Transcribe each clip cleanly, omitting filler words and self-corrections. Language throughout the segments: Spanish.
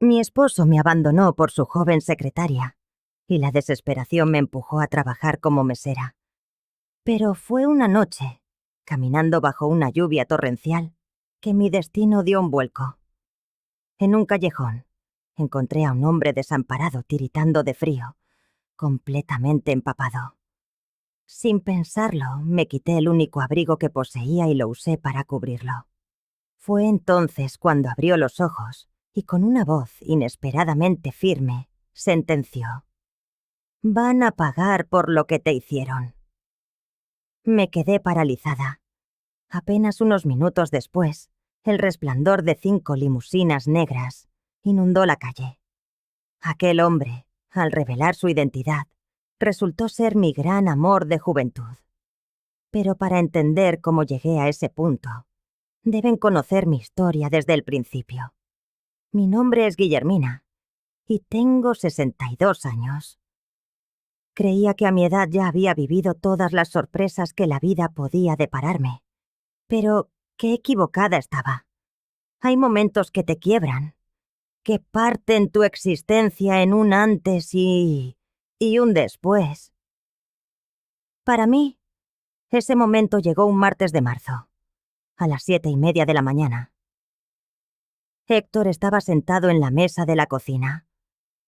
Mi esposo me abandonó por su joven secretaria, y la desesperación me empujó a trabajar como mesera. Pero fue una noche, caminando bajo una lluvia torrencial, que mi destino dio un vuelco. En un callejón, encontré a un hombre desamparado tiritando de frío, completamente empapado. Sin pensarlo, me quité el único abrigo que poseía y lo usé para cubrirlo. Fue entonces cuando abrió los ojos y con una voz inesperadamente firme, sentenció: «Van a pagar por lo que te hicieron». Me quedé paralizada. Apenas unos minutos después, el resplandor de 5 limusinas negras inundó la calle. Aquel hombre, al revelar su identidad, resultó ser mi gran amor de juventud. Pero para entender cómo llegué a ese punto, deben conocer mi historia desde el principio. Mi nombre es Guillermina y tengo 62 años. Creía que a mi edad ya había vivido todas las sorpresas que la vida podía depararme. Pero qué equivocada estaba. Hay momentos que te quiebran, que parten tu existencia en un antes y un después. Para mí, ese momento llegó un martes de marzo, a las 7:30 de la mañana. Héctor estaba sentado en la mesa de la cocina,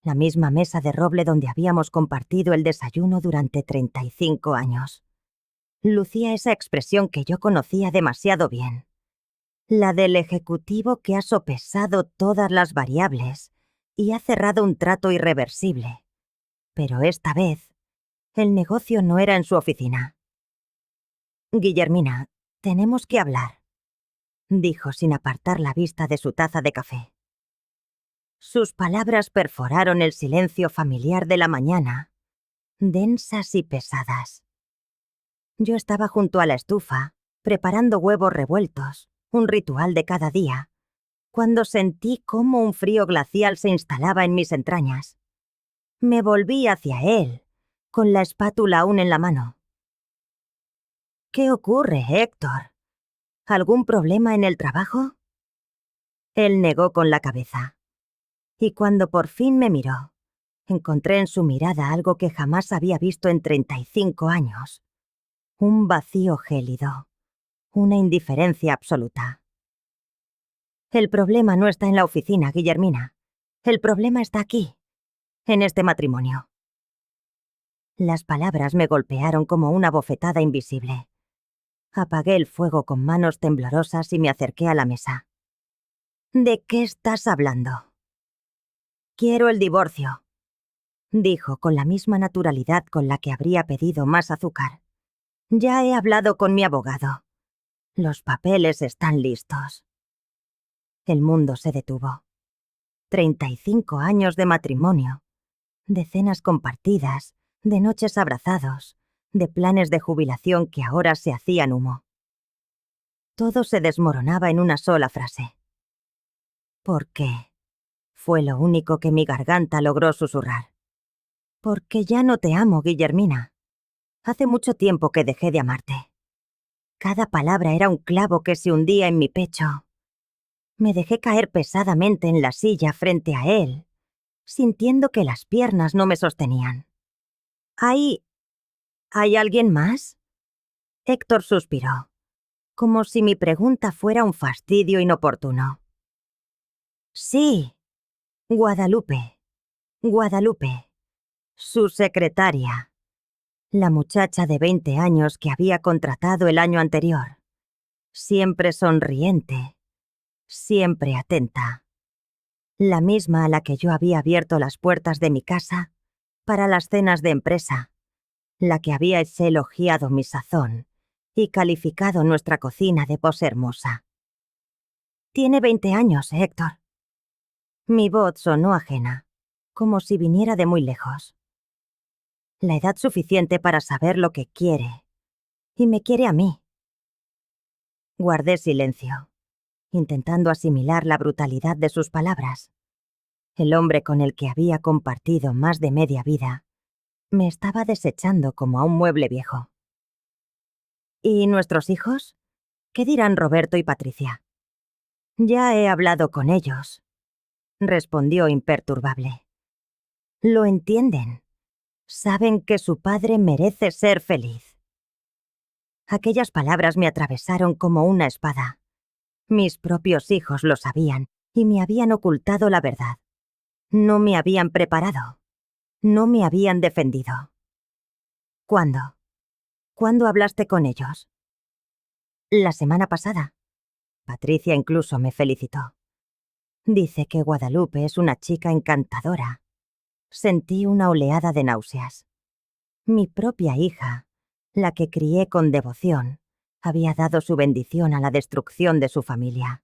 la misma mesa de roble donde habíamos compartido el desayuno durante 35 años. Lucía esa expresión que yo conocía demasiado bien, la del ejecutivo que ha sopesado todas las variables y ha cerrado un trato irreversible. Pero esta vez, el negocio no era en su oficina. «Guillermina, tenemos que hablar», dijo sin apartar la vista de su taza de café. Sus palabras perforaron el silencio familiar de la mañana, densas y pesadas. Yo estaba junto a la estufa, preparando huevos revueltos, un ritual de cada día, cuando sentí cómo un frío glacial se instalaba en mis entrañas. Me volví hacia él, con la espátula aún en la mano. «¿Qué ocurre, Héctor? ¿Algún problema en el trabajo?» Él negó con la cabeza. Y cuando por fin me miró, encontré en su mirada algo que jamás había visto en 35 años. Un vacío gélido, una indiferencia absoluta. «El problema no está en la oficina, Guillermina. El problema está aquí, en este matrimonio». Las palabras me golpearon como una bofetada invisible. Apagué el fuego con manos temblorosas y me acerqué a la mesa. «¿De qué estás hablando?» «Quiero el divorcio», dijo con la misma naturalidad con la que habría pedido más azúcar. «Ya he hablado con mi abogado. Los papeles están listos». El mundo se detuvo. 35 años de matrimonio, de cenas compartidas, de noches abrazados, de planes de jubilación que ahora se hacían humo. Todo se desmoronaba en una sola frase. «¿Por qué?», fue lo único que mi garganta logró susurrar. «Porque ya no te amo, Guillermina. Hace mucho tiempo que dejé de amarte». Cada palabra era un clavo que se hundía en mi pecho. Me dejé caer pesadamente en la silla frente a él, sintiendo que las piernas no me sostenían. ¿Hay alguien más?», Héctor suspiró, como si mi pregunta fuera un fastidio inoportuno. «Sí, Guadalupe. Guadalupe. Su secretaria. La muchacha de 20 años que había contratado el año anterior. Siempre sonriente. Siempre atenta. La misma a la que yo había abierto las puertas de mi casa para las cenas de empresa. La que había elogiado mi sazón y calificado nuestra cocina de pos hermosa. «Tiene 20 años, Héctor». Mi voz sonó ajena, como si viniera de muy lejos. La edad suficiente para saber lo que quiere. Y me quiere a mí. Guardé silencio, intentando asimilar la brutalidad de sus palabras. El hombre con el que había compartido más de media vida me estaba desechando como a un mueble viejo. «¿Y nuestros hijos? ¿Qué dirán Roberto y Patricia?» «Ya he hablado con ellos». respondió imperturbable. Lo entienden. Saben que su padre merece ser feliz. Aquellas palabras me atravesaron como una espada. Mis propios hijos lo sabían y me habían ocultado la verdad. No me habían preparado. No me habían defendido. ¿Cuándo? ¿Cuándo hablaste con ellos? La semana pasada. Patricia incluso me felicitó. Dice que Guadalupe es una chica encantadora. Sentí una oleada de náuseas. Mi propia hija, la que crié con devoción, había dado su bendición a la destrucción de su familia.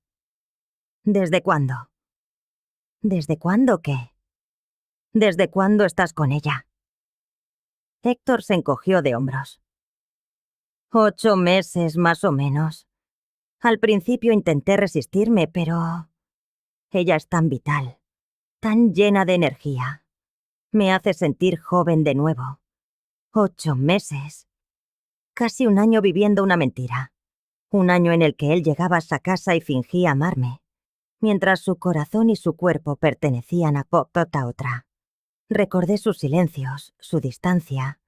¿Desde cuándo? ¿Desde cuándo qué? ¿Desde cuándo estás con ella? Héctor se encogió de hombros. 8 meses más o menos. Al principio intenté resistirme, pero... Ella es tan vital, tan llena de energía. Me hace sentir joven de nuevo. 8 meses. Casi un año viviendo una mentira. Un año en el que él llegaba a esa casa y fingía amarme, mientras su corazón y su cuerpo pertenecían a tota otra. Recordé sus silencios, su distancia,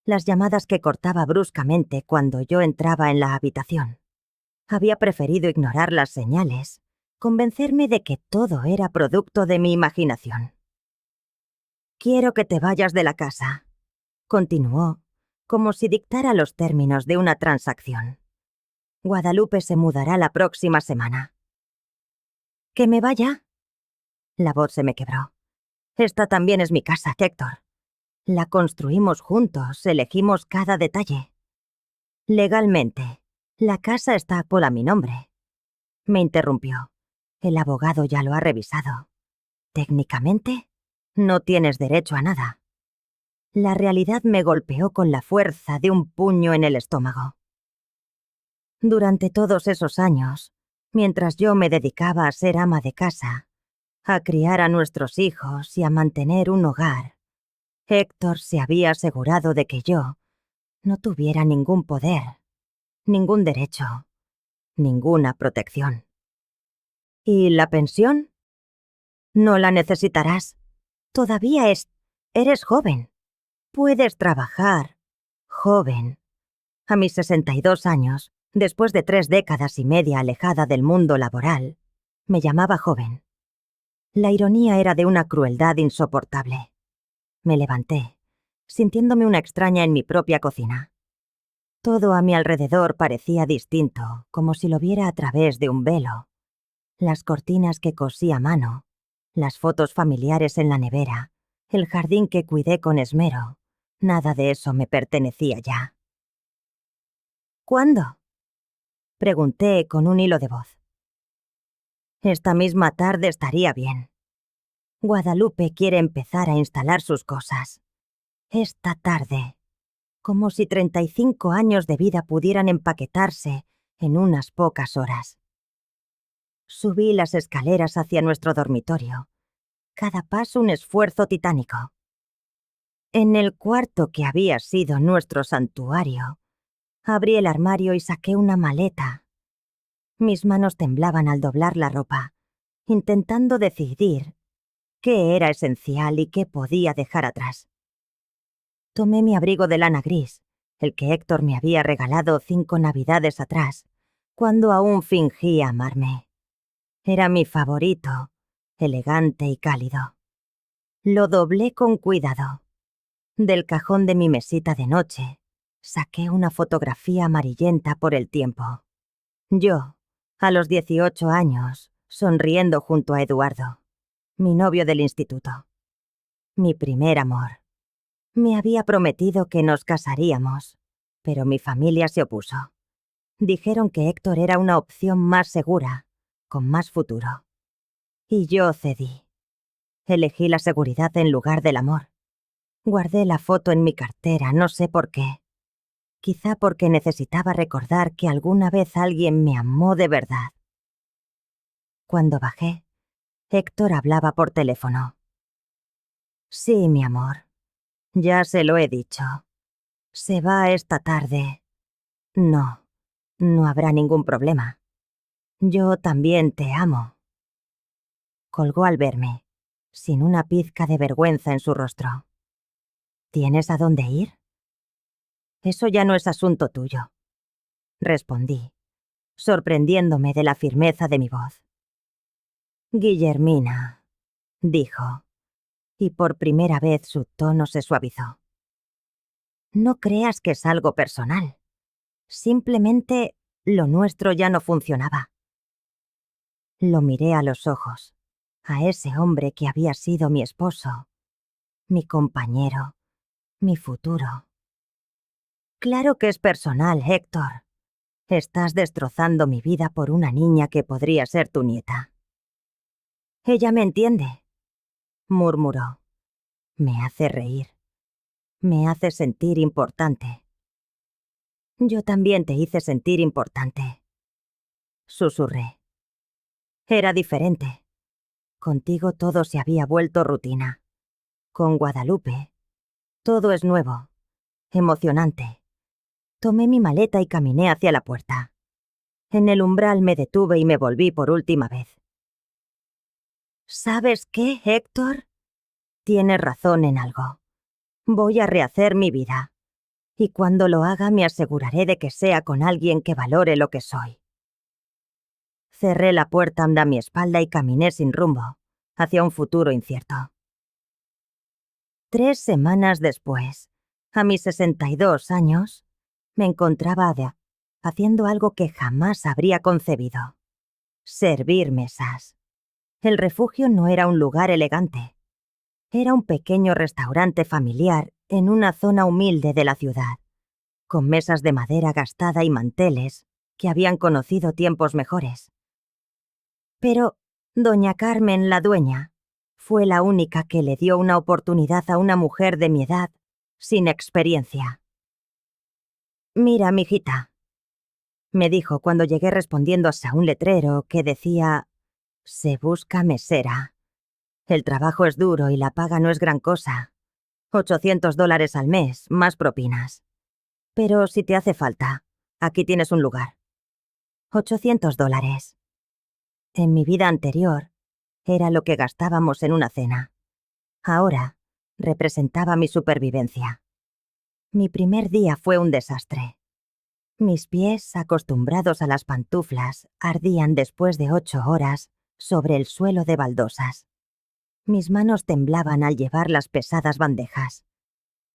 las llamadas que cortaba bruscamente cuando yo entraba en la habitación. Había preferido ignorar las señales, convencerme de que todo era producto de mi imaginación. «Quiero que te vayas de la casa», continuó, como si dictara los términos de una transacción. «Guadalupe se mudará la próxima semana». «¿Que me vaya?» La voz se me quebró. «Esta también es mi casa, Héctor. La construimos juntos, elegimos cada detalle. Legalmente, la casa está a mi nombre». Me interrumpió. «El abogado ya lo ha revisado. Técnicamente, no tienes derecho a nada». La realidad me golpeó con la fuerza de un puño en el estómago. Durante todos esos años, mientras yo me dedicaba a ser ama de casa, a criar a nuestros hijos y a mantener un hogar, Héctor se había asegurado de que yo no tuviera ningún poder, ningún derecho, ninguna protección. ¿Y la pensión? No la necesitarás. Todavía eres joven. Puedes trabajar. Joven. A mis 62 años, después de 3 décadas y media alejada del mundo laboral, me llamaba joven. La ironía era de una crueldad insoportable. Me levanté, sintiéndome una extraña en mi propia cocina. Todo a mi alrededor parecía distinto, como si lo viera a través de un velo. Las cortinas que cosí a mano, las fotos familiares en la nevera, el jardín que cuidé con esmero, nada de eso me pertenecía ya. ¿Cuándo? Pregunté con un hilo de voz. Esta misma tarde estaría bien. Guadalupe quiere empezar a instalar sus cosas. Esta tarde. Como si 35 años de vida pudieran empaquetarse en unas pocas horas. Subí las escaleras hacia nuestro dormitorio. Cada paso un esfuerzo titánico. En el cuarto que había sido nuestro santuario, abrí el armario y saqué una maleta. Mis manos temblaban al doblar la ropa, intentando decidir qué era esencial y qué podía dejar atrás. Tomé mi abrigo de lana gris, el que Héctor me había regalado 5 navidades atrás, cuando aún fingía amarme. Era mi favorito, elegante y cálido. Lo doblé con cuidado. Del cajón de mi mesita de noche, saqué una fotografía amarillenta por el tiempo. Yo, a los 18 años, sonriendo junto a Eduardo, mi novio del instituto. Mi primer amor. Me había prometido que nos casaríamos, pero mi familia se opuso. Dijeron que Héctor era una opción más segura, con más futuro. Y yo cedí. Elegí la seguridad en lugar del amor. Guardé la foto en mi cartera, no sé por qué. Quizá porque necesitaba recordar que alguna vez alguien me amó de verdad. Cuando bajé, Héctor hablaba por teléfono. Sí, mi amor. Ya se lo he dicho. Se va esta tarde. No, no habrá ningún problema. Yo también te amo. Colgó al verme. sin una pizca de vergüenza en su rostro. ¿Tienes a dónde ir? Eso ya no es asunto tuyo, respondí, sorprendiéndome de la firmeza de mi voz. Guillermina, dijo, y por primera vez su tono se suavizó. No creas que es algo personal. Simplemente lo nuestro ya no funcionaba. Lo miré a los ojos, a ese hombre que había sido mi esposo, mi compañero, mi futuro. Claro que es personal, Héctor. Estás destrozando mi vida por una niña que podría ser tu nieta. Ella me entiende, murmuró. Me hace reír. Me hace sentir importante. Yo también te hice sentir importante, susurré. Era diferente. Contigo todo se había vuelto rutina. Con Guadalupe, todo es nuevo, emocionante. Tomé mi maleta y caminé hacia la puerta. En el umbral me detuve y me volví por última vez. ¿Sabes qué, Héctor? Tienes razón en algo. Voy a rehacer mi vida. Y cuando lo haga me aseguraré de que sea con alguien que valore lo que soy. Cerré la puerta a mi espalda y caminé sin rumbo, hacia un futuro incierto. 3 semanas después, a mis 62 años, me encontraba haciendo algo que jamás habría concebido. Servir mesas. El refugio no era un lugar elegante. Era un pequeño restaurante familiar en una zona humilde de la ciudad, con mesas de madera gastada y manteles que habían conocido tiempos mejores. Pero doña Carmen, la dueña, fue la única que le dio una oportunidad a una mujer de mi edad, sin experiencia. «Mira, mijita», me dijo cuando llegué respondiendo a un letrero que decía «Se busca mesera. El trabajo es duro y la paga no es gran cosa. $800 al mes, más propinas. Pero si te hace falta, aquí tienes un lugar». $800. En mi vida anterior, era lo que gastábamos en una cena. Ahora, representaba mi supervivencia. Mi primer día fue un desastre. Mis pies, acostumbrados a las pantuflas, ardían después de 8 horas sobre el suelo de baldosas. Mis manos temblaban al llevar las pesadas bandejas.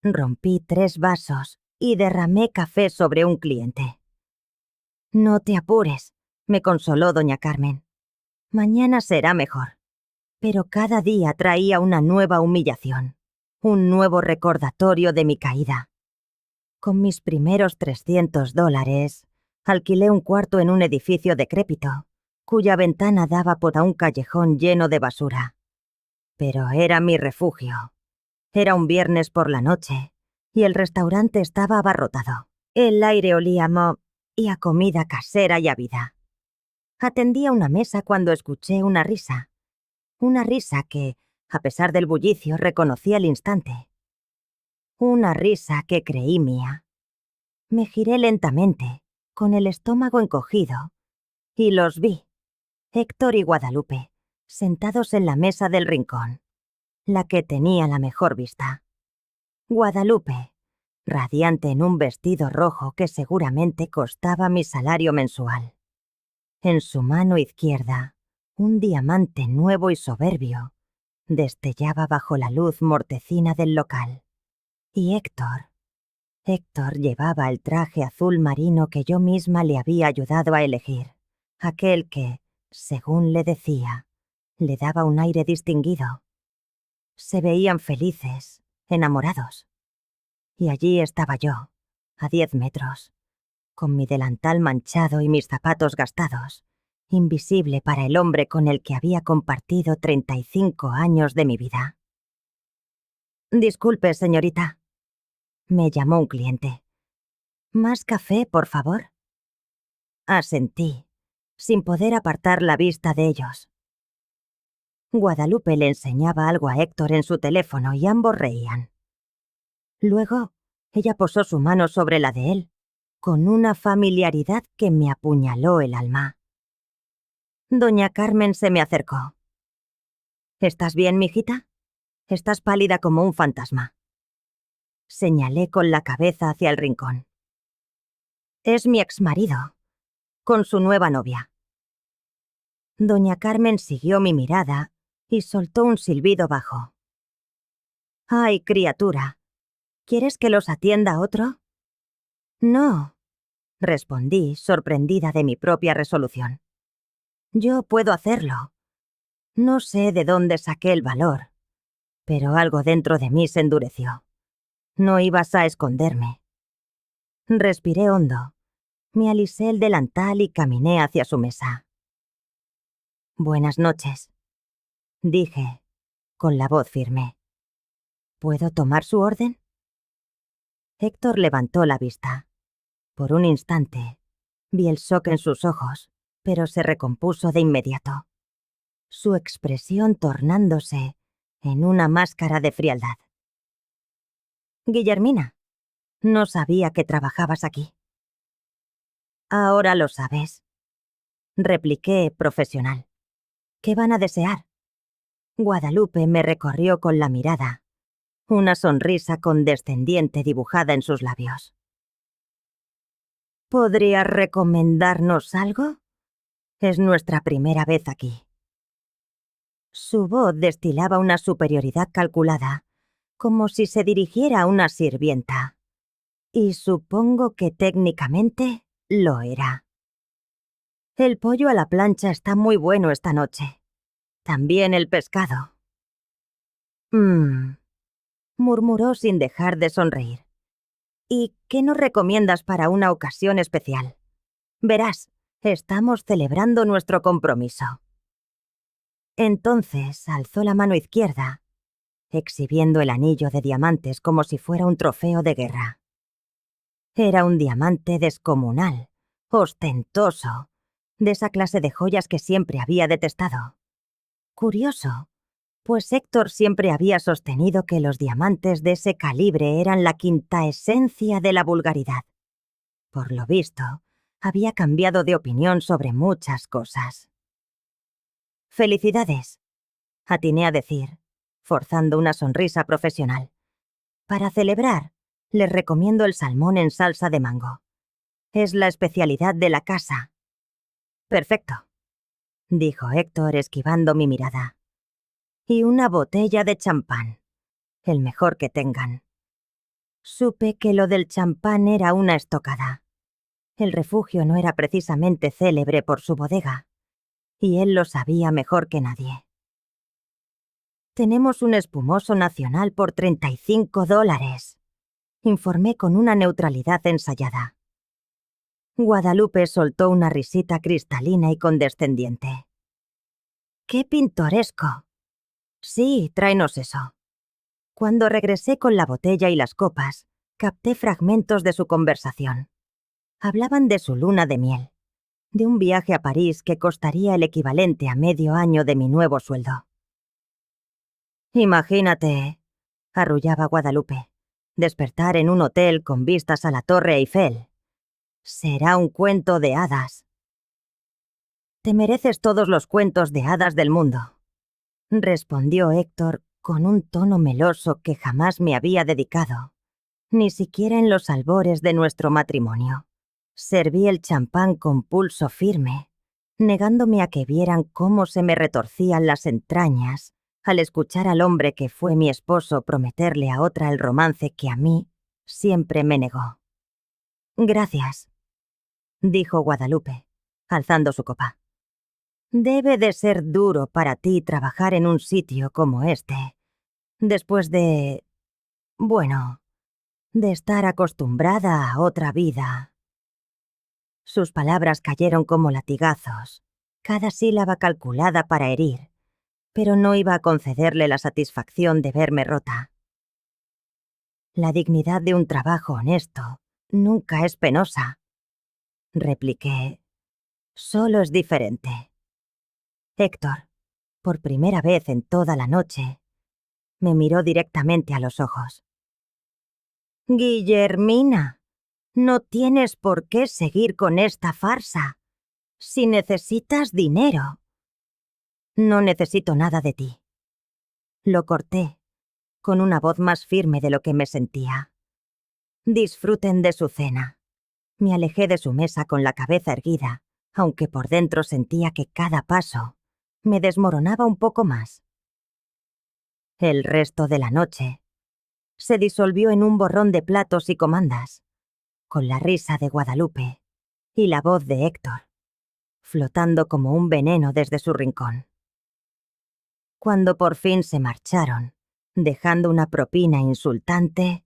Rompí 3 vasos y derramé café sobre un cliente. «No te apures», me consoló doña Carmen. «Mañana será mejor». Pero cada día traía una nueva humillación, un nuevo recordatorio de mi caída. Con mis primeros $300, alquilé un cuarto en un edificio decrépito, cuya ventana daba por un callejón lleno de basura. Pero era mi refugio. Era un viernes por la noche, y el restaurante estaba abarrotado. El aire olía a moho y a comida casera y a vida. Atendí a una mesa cuando escuché una risa. Una risa que, a pesar del bullicio, reconocí al instante. Una risa que creí mía. Me giré lentamente, con el estómago encogido, y los vi, Héctor y Guadalupe, sentados en la mesa del rincón, la que tenía la mejor vista. Guadalupe, radiante en un vestido rojo que seguramente costaba mi salario mensual. En su mano izquierda, un diamante nuevo y soberbio destellaba bajo la luz mortecina del local. Y Héctor llevaba el traje azul marino que yo misma le había ayudado a elegir, aquel que, según le decía, le daba un aire distinguido. Se veían felices, enamorados. Y allí estaba yo, a 10 metros, con mi delantal manchado y mis zapatos gastados, invisible para el hombre con el que había compartido 35 años de mi vida. «Disculpe, señorita», me llamó un cliente. «¿Más café, por favor?» Asentí, sin poder apartar la vista de ellos. Guadalupe le enseñaba algo a Héctor en su teléfono y ambos reían. Luego, ella posó su mano sobre la de él, con una familiaridad que me apuñaló el alma. Doña Carmen se me acercó. ¿Estás bien, mijita? Estás pálida como un fantasma. Señalé con la cabeza hacia el rincón. Es mi exmarido, con su nueva novia. Doña Carmen siguió mi mirada y soltó un silbido bajo. «Ay, criatura, ¿quieres que los atienda otro?» «No», respondí, sorprendida de mi propia resolución. «Yo puedo hacerlo. No sé de dónde saqué el valor, pero algo dentro de mí se endureció. No ibas a esconderme». Respiré hondo, me alisé el delantal y caminé hacia su mesa. «Buenas noches», dije, con la voz firme. «¿Puedo tomar su orden?» Héctor levantó la vista. Por un instante, vi el shock en sus ojos, pero se recompuso de inmediato, su expresión tornándose en una máscara de frialdad. «Guillermina, no sabía que trabajabas aquí». «Ahora lo sabes», repliqué profesional. «¿Qué van a desear?» Guadalupe me recorrió con la mirada, una sonrisa condescendiente dibujada en sus labios. «¿Podrías recomendarnos algo? Es nuestra primera vez aquí». Su voz destilaba una superioridad calculada, como si se dirigiera a una sirvienta. Y supongo que técnicamente lo era. «El pollo a la plancha está muy bueno esta noche. También el pescado». Murmuró sin dejar de sonreír. «¿Y qué nos recomiendas para una ocasión especial? Verás, estamos celebrando nuestro compromiso». Entonces alzó la mano izquierda, exhibiendo el anillo de diamantes como si fuera un trofeo de guerra. Era un diamante descomunal, ostentoso, de esa clase de joyas que siempre había detestado. Curioso, pues Héctor siempre había sostenido que los diamantes de ese calibre eran la quinta esencia de la vulgaridad. Por lo visto, había cambiado de opinión sobre muchas cosas. «Felicidades», atiné a decir, forzando una sonrisa profesional. «Para celebrar, les recomiendo el salmón en salsa de mango. Es la especialidad de la casa». «Perfecto», dijo Héctor esquivando mi mirada. «Y una botella de champán, el mejor que tengan». Supe que lo del champán era una estocada. El refugio no era precisamente célebre por su bodega, y él lo sabía mejor que nadie. «Tenemos un espumoso nacional por $35», informé con una neutralidad ensayada. Guadalupe soltó una risita cristalina y condescendiente. «¡Qué pintoresco! Sí, tráenos eso». Cuando regresé con la botella y las copas, capté fragmentos de su conversación. Hablaban de su luna de miel, de un viaje a París que costaría el equivalente a medio año de mi nuevo sueldo. «Imagínate», arrullaba Guadalupe, «despertar en un hotel con vistas a la Torre Eiffel. Será un cuento de hadas». «Te mereces todos los cuentos de hadas del mundo», respondió Héctor con un tono meloso que jamás me había dedicado, ni siquiera en los albores de nuestro matrimonio. Serví el champán con pulso firme, negándome a que vieran cómo se me retorcían las entrañas al escuchar al hombre que fue mi esposo prometerle a otra el romance que a mí siempre me negó. «Gracias», dijo Guadalupe, alzando su copa. «Debe de ser duro para ti trabajar en un sitio como este, después de... bueno, de estar acostumbrada a otra vida». Sus palabras cayeron como latigazos, cada sílaba calculada para herir, pero no iba a concederle la satisfacción de verme rota. «La dignidad de un trabajo honesto nunca es penosa», repliqué. «Solo es diferente». Héctor, por primera vez en toda la noche, me miró directamente a los ojos. «Guillermina, no tienes por qué seguir con esta farsa. Si necesitas dinero». «No necesito nada de ti», Lo corté, con una voz más firme de lo que me sentía. Disfruten de su cena. Me alejé de su mesa con la cabeza erguida, aunque por dentro sentía que cada paso me desmoronaba un poco más. El resto de la noche se disolvió en un borrón de platos y comandas, con la risa de Guadalupe y la voz de Héctor, flotando como un veneno desde su rincón. Cuando por fin se marcharon, dejando una propina insultante,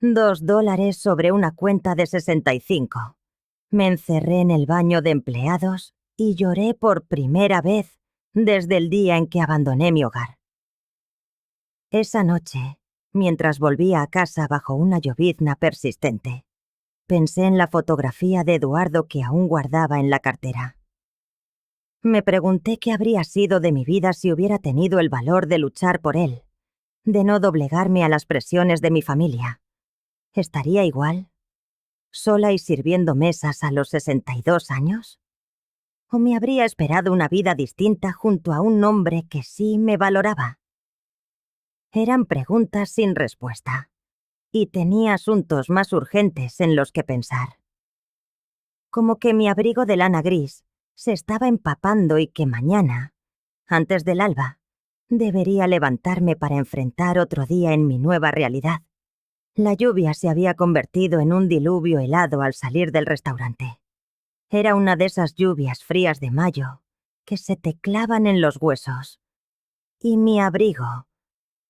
$2 sobre una cuenta de 65. Me encerré en el baño de empleados y lloré por primera vez desde el día en que abandoné mi hogar. Esa noche, mientras volvía a casa bajo una llovizna persistente, pensé en la fotografía de Eduardo que aún guardaba en la cartera. Me pregunté qué habría sido de mi vida si hubiera tenido el valor de luchar por él, de no doblegarme a las presiones de mi familia. ¿Estaría igual, sola y sirviendo mesas a los 62 años? ¿O me habría esperado una vida distinta junto a un hombre que sí me valoraba? Eran preguntas sin respuesta, y tenía asuntos más urgentes en los que pensar. Como que mi abrigo de lana gris se estaba empapando y que mañana, antes del alba, debería levantarme para enfrentar otro día en mi nueva realidad. La lluvia se había convertido en un diluvio helado al salir del restaurante. Era una de esas lluvias frías de mayo que se te clavan en los huesos. Y mi abrigo,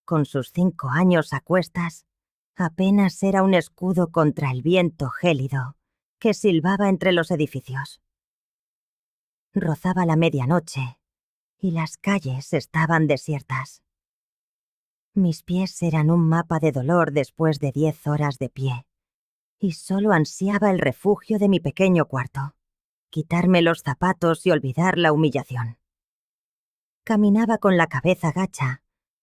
con sus 5 años a cuestas, apenas era un escudo contra el viento gélido que silbaba entre los edificios. Rozaba la medianoche y las calles estaban desiertas. Mis pies eran un mapa de dolor después de 10 horas de pie, y solo ansiaba el refugio de mi pequeño cuarto, quitarme los zapatos y olvidar la humillación. Caminaba con la cabeza gacha,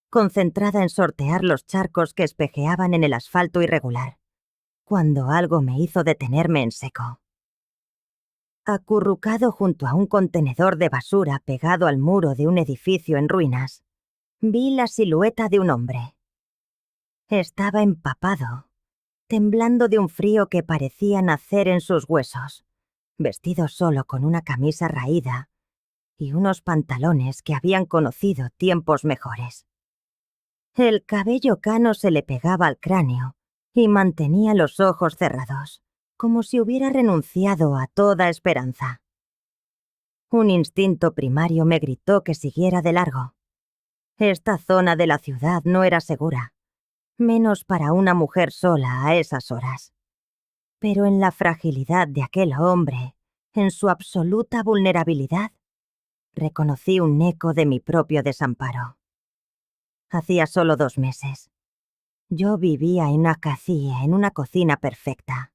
concentrada en sortear los charcos que espejeaban en el asfalto irregular, cuando algo me hizo detenerme en seco. Acurrucado junto a un contenedor de basura pegado al muro de un edificio en ruinas, vi la silueta de un hombre. Estaba empapado, temblando de un frío que parecía nacer en sus huesos, vestido solo con una camisa raída y unos pantalones que habían conocido tiempos mejores. El cabello cano se le pegaba al cráneo y mantenía los ojos cerrados, como si hubiera renunciado a toda esperanza. Un instinto primario me gritó que siguiera de largo. Esta zona de la ciudad no era segura, menos para una mujer sola a esas horas. Pero en la fragilidad de aquel hombre, en su absoluta vulnerabilidad, reconocí un eco de mi propio desamparo. Hacía solo 2 meses. Yo vivía en una cocina perfecta,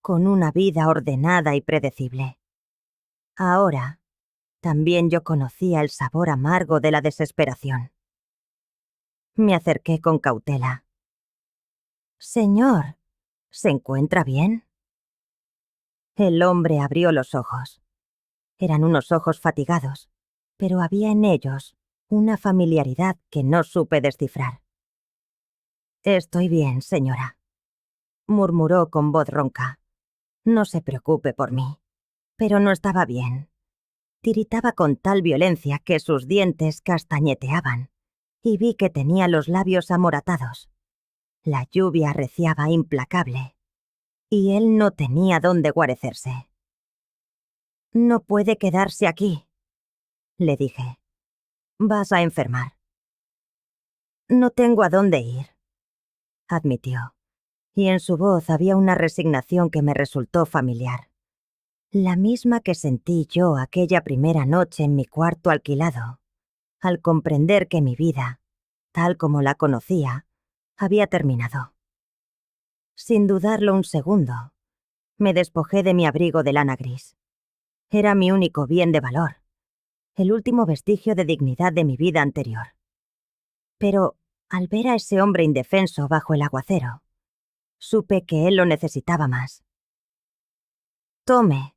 con una vida ordenada y predecible. Ahora, también yo conocía el sabor amargo de la desesperación. Me acerqué con cautela. «Señor, ¿se encuentra bien?». El hombre abrió los ojos. Eran unos ojos fatigados, pero había en ellos una familiaridad que no supe descifrar. «Estoy bien, señora», murmuró con voz ronca. «No se preocupe por mí». Pero no estaba bien. Tiritaba con tal violencia que sus dientes castañeteaban, y vi que tenía los labios amoratados. La lluvia arreciaba implacable, y él no tenía dónde guarecerse. «No puede quedarse aquí», le dije. «Vas a enfermar». «No tengo a dónde ir», admitió, y en su voz había una resignación que me resultó familiar. La misma que sentí yo aquella primera noche en mi cuarto alquilado, al comprender que mi vida, tal como la conocía, había terminado. Sin dudarlo un segundo, me despojé de mi abrigo de lana gris. Era mi único bien de valor, el último vestigio de dignidad de mi vida anterior. Pero, al ver a ese hombre indefenso bajo el aguacero, supe que él lo necesitaba más. «Tome»,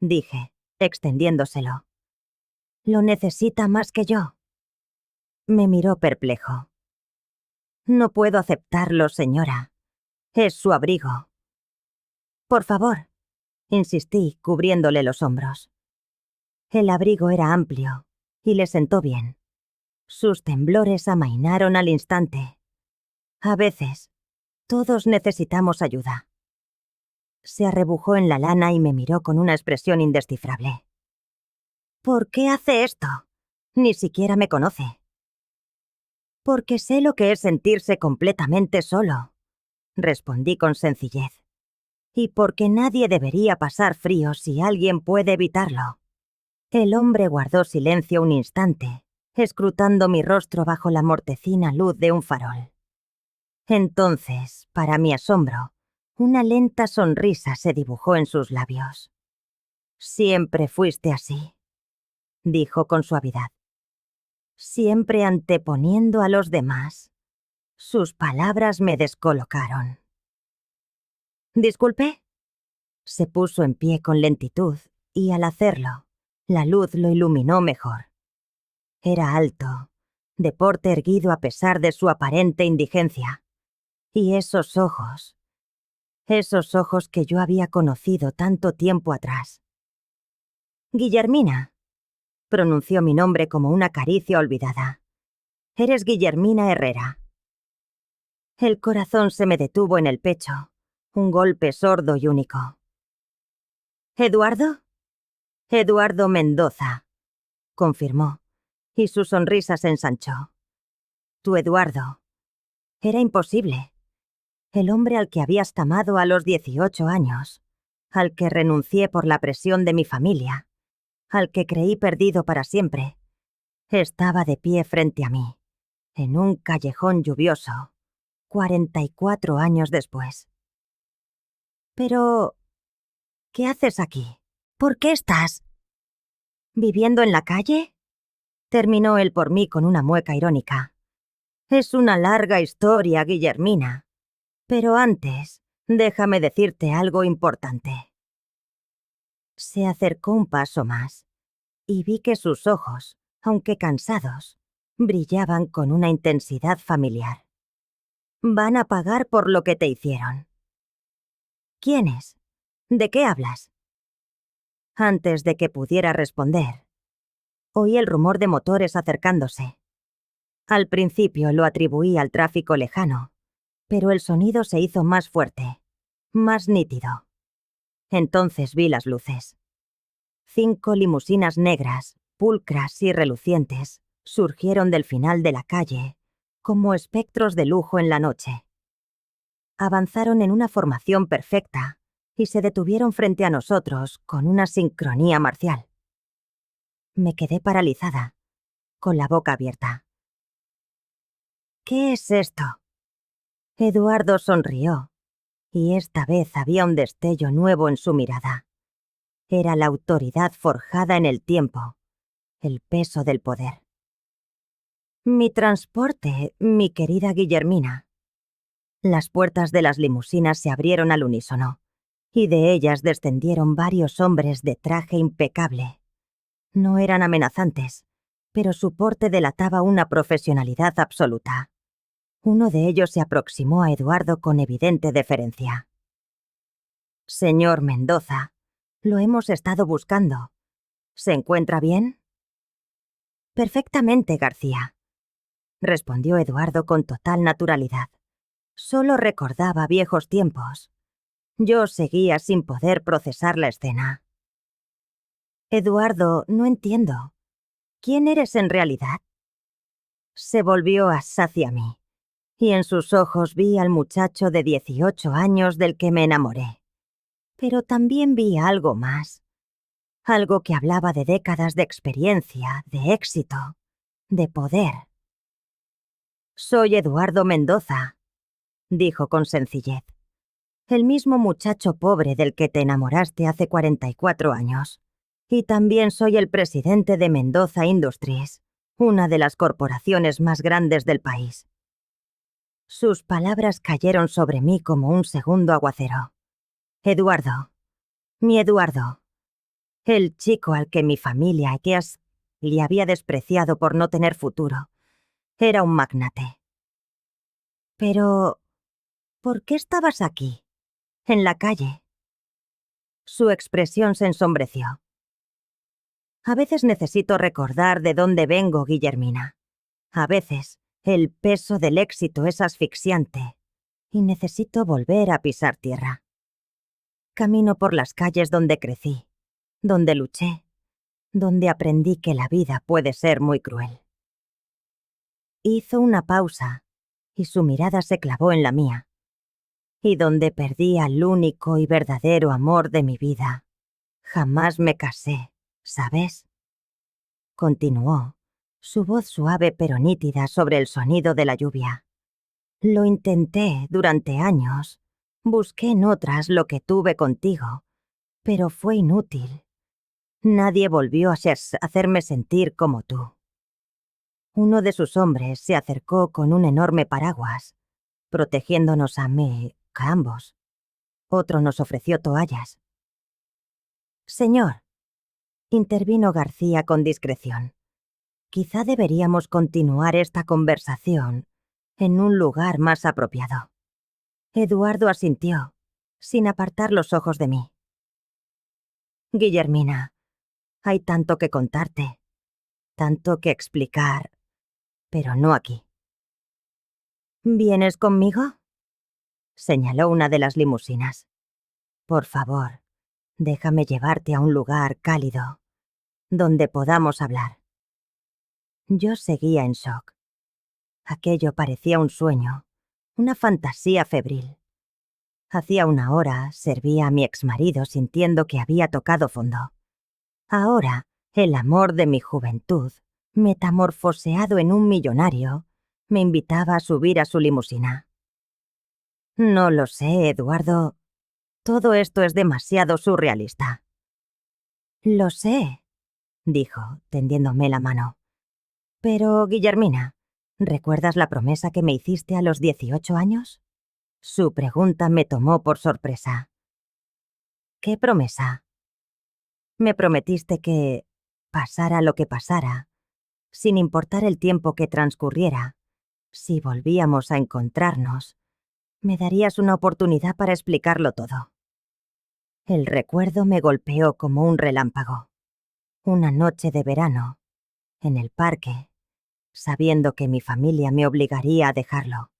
dije, extendiéndoselo. «Lo necesita más que yo». Me miró perplejo. No puedo aceptarlo, señora. Es su abrigo. Por favor, insistí, cubriéndole los hombros. El abrigo era amplio y le sentó bien. Sus temblores amainaron al instante. A veces, todos necesitamos ayuda. Se arrebujó en la lana y me miró con una expresión indescifrable. ¿Por qué hace esto? Ni siquiera me conoce. Porque sé lo que es sentirse completamente solo, respondí con sencillez. Y porque nadie debería pasar frío si alguien puede evitarlo. El hombre guardó silencio un instante, escrutando mi rostro bajo la mortecina luz de un farol. Entonces, para mi asombro, una lenta sonrisa se dibujó en sus labios. Siempre fuiste así, dijo con suavidad. Siempre anteponiendo a los demás. Sus palabras me descolocaron. ¿Disculpe? Se puso en pie con lentitud y al hacerlo, la luz lo iluminó mejor. Era alto, de porte erguido a pesar de su aparente indigencia. Y esos ojos que yo había conocido tanto tiempo atrás. Guillermina, pronunció mi nombre como una caricia olvidada. Eres Guillermina Herrera. El corazón se me detuvo en el pecho, un golpe sordo y único. ¿Eduardo? Eduardo Mendoza, confirmó, y su sonrisa se ensanchó. Tu Eduardo. Era imposible. El hombre al que habías amado a los 18 años, al que renuncié por la presión de mi familia, al que creí perdido para siempre, estaba de pie frente a mí, en un callejón lluvioso, 44 años después. Pero, ¿qué haces aquí? ¿Por qué estás? ¿Viviendo en la calle? Terminó él por mí con una mueca irónica. Es una larga historia, Guillermina. Pero antes, déjame decirte algo importante. Se acercó un paso más, y vi que sus ojos, aunque cansados, brillaban con una intensidad familiar. Van a pagar por lo que te hicieron. ¿Quiénes? ¿De qué hablas? Antes de que pudiera responder, oí el rumor de motores acercándose. Al principio lo atribuí al tráfico lejano, pero el sonido se hizo más fuerte, más nítido. Entonces vi las luces. 5 limusinas negras, pulcras y relucientes, surgieron del final de la calle, como espectros de lujo en la noche. Avanzaron en una formación perfecta y se detuvieron frente a nosotros con una sincronía marcial. Me quedé paralizada, con la boca abierta. ¿Qué es esto? Eduardo sonrió, y esta vez había un destello nuevo en su mirada. Era la autoridad forjada en el tiempo, el peso del poder. Mi transporte, mi querida Guillermina. Las puertas de las limusinas se abrieron al unísono, y de ellas descendieron varios hombres de traje impecable. No eran amenazantes, pero su porte delataba una profesionalidad absoluta. Uno de ellos se aproximó a Eduardo con evidente deferencia. Señor Mendoza, lo hemos estado buscando. ¿Se encuentra bien? Perfectamente, García, respondió Eduardo con total naturalidad. Solo recordaba viejos tiempos. Yo seguía sin poder procesar la escena. Eduardo, no entiendo. ¿Quién eres en realidad? Se volvió hacia mí, y en sus ojos vi al muchacho de 18 años del que me enamoré. Pero también vi algo más. Algo que hablaba de décadas de experiencia, de éxito, de poder. Soy Eduardo Mendoza, dijo con sencillez. El mismo muchacho pobre del que te enamoraste hace 44 años. Y también soy el presidente de Mendoza Industries, una de las corporaciones más grandes del país. Sus palabras cayeron sobre mí como un segundo aguacero. Eduardo, mi Eduardo, el chico al que mi familia le había despreciado por no tener futuro, Era un magnate. Pero, ¿por qué estabas aquí, en la calle? Su expresión se ensombreció. A veces necesito recordar de dónde vengo, Guillermina. A veces, el peso del éxito es asfixiante y necesito volver a pisar tierra. Camino por las calles donde crecí, donde luché, donde aprendí que la vida puede ser muy cruel. Hizo una pausa y su mirada se clavó en la mía. Y donde perdí al único y verdadero amor de mi vida, jamás me casé, ¿sabes? Continuó, su voz suave pero nítida sobre el sonido de la lluvia. Lo intenté durante años. Busqué en otras lo que tuve contigo, pero fue inútil. Nadie volvió a hacerme sentir como tú. Uno de sus hombres se acercó con un enorme paraguas, protegiéndonos a ambos. Otro nos ofreció toallas. Señor, intervino García con discreción. Quizá deberíamos continuar esta conversación en un lugar más apropiado. Eduardo asintió, sin apartar los ojos de mí. Guillermina, hay tanto que contarte, tanto que explicar, pero no aquí. ¿Vienes conmigo? Señaló una de las limusinas. Por favor, déjame llevarte a un lugar cálido, donde podamos hablar. Yo seguía en shock. Aquello parecía un sueño, una fantasía febril. Hacía una hora servía a mi exmarido sintiendo que había tocado fondo. Ahora, el amor de mi juventud, metamorfoseado en un millonario, me invitaba a subir a su limusina. No lo sé, Eduardo. Todo esto es demasiado surrealista. Lo sé, dijo, tendiéndome la mano. Pero, Guillermina, ¿recuerdas la promesa que me hiciste a los 18 años? Su pregunta me tomó por sorpresa. ¿Qué promesa? Me prometiste que, pasara lo que pasara, sin importar el tiempo que transcurriera, si volvíamos a encontrarnos, me darías una oportunidad para explicarlo todo. El recuerdo me golpeó como un relámpago. Una noche de verano, en el parque, sabiendo que mi familia me obligaría a dejarlo.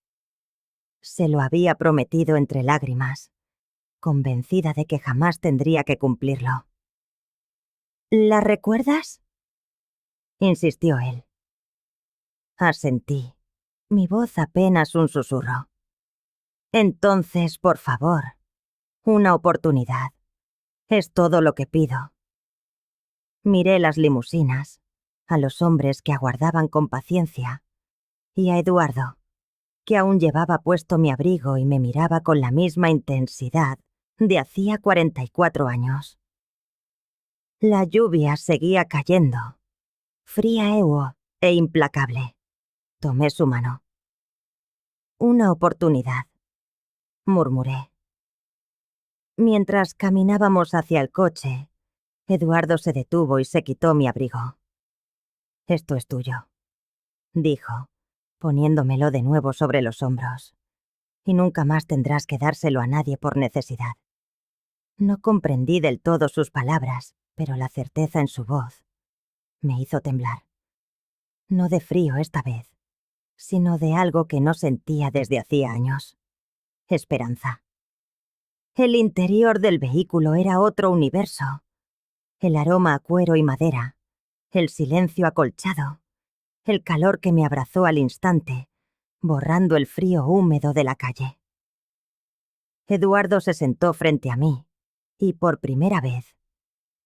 Se lo había prometido entre lágrimas, convencida de que jamás tendría que cumplirlo. ¿La recuerdas? Insistió él. Asentí, mi voz apenas un susurro. Entonces, por favor, una oportunidad. Es todo lo que pido. Miré las limusinas, a los hombres que aguardaban con paciencia, y a Eduardo, que aún llevaba puesto mi abrigo y me miraba con la misma intensidad de hacía 44 años. La lluvia seguía cayendo, fría e implacable. Tomé su mano. Una oportunidad, murmuré. Mientras caminábamos hacia el coche, Eduardo se detuvo y se quitó mi abrigo. Esto es tuyo, dijo, poniéndomelo de nuevo sobre los hombros. Y nunca más tendrás que dárselo a nadie por necesidad. No comprendí del todo sus palabras, pero la certeza en su voz me hizo temblar. No de frío esta vez, sino de algo que no sentía desde hacía años. Esperanza. El interior del vehículo era otro universo. El aroma a cuero y madera, el silencio acolchado, el calor que me abrazó al instante, borrando el frío húmedo de la calle. Eduardo se sentó frente a mí, y por primera vez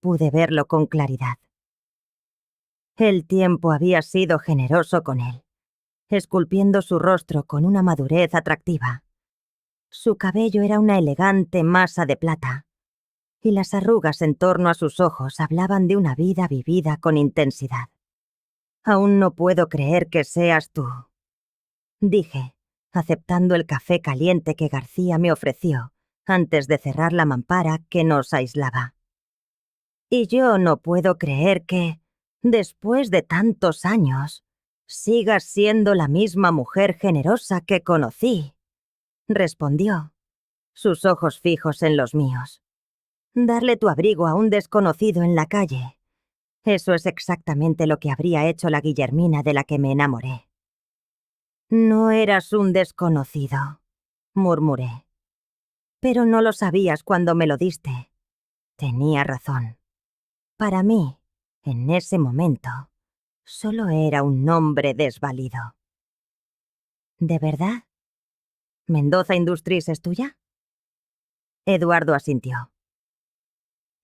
pude verlo con claridad. El tiempo había sido generoso con él, esculpiendo su rostro con una madurez atractiva. Su cabello era una elegante masa de plata, y las arrugas en torno a sus ojos hablaban de una vida vivida con intensidad. Aún no puedo creer que seas tú, dije, aceptando el café caliente que García me ofreció antes de cerrar la mampara que nos aislaba. Y yo no puedo creer que, después de tantos años, Sigas siendo la misma mujer generosa que conocí, respondió, sus ojos fijos en los míos. Darle tu abrigo a un desconocido en la calle. Eso es exactamente lo que habría hecho la Guillermina de la que me enamoré. No eras un desconocido, murmuré. Pero no lo sabías cuando me lo diste. Tenía razón. Para mí, en ese momento, solo era un nombre desvalido. ¿De verdad? ¿Mendoza Industries es tuya? Eduardo asintió.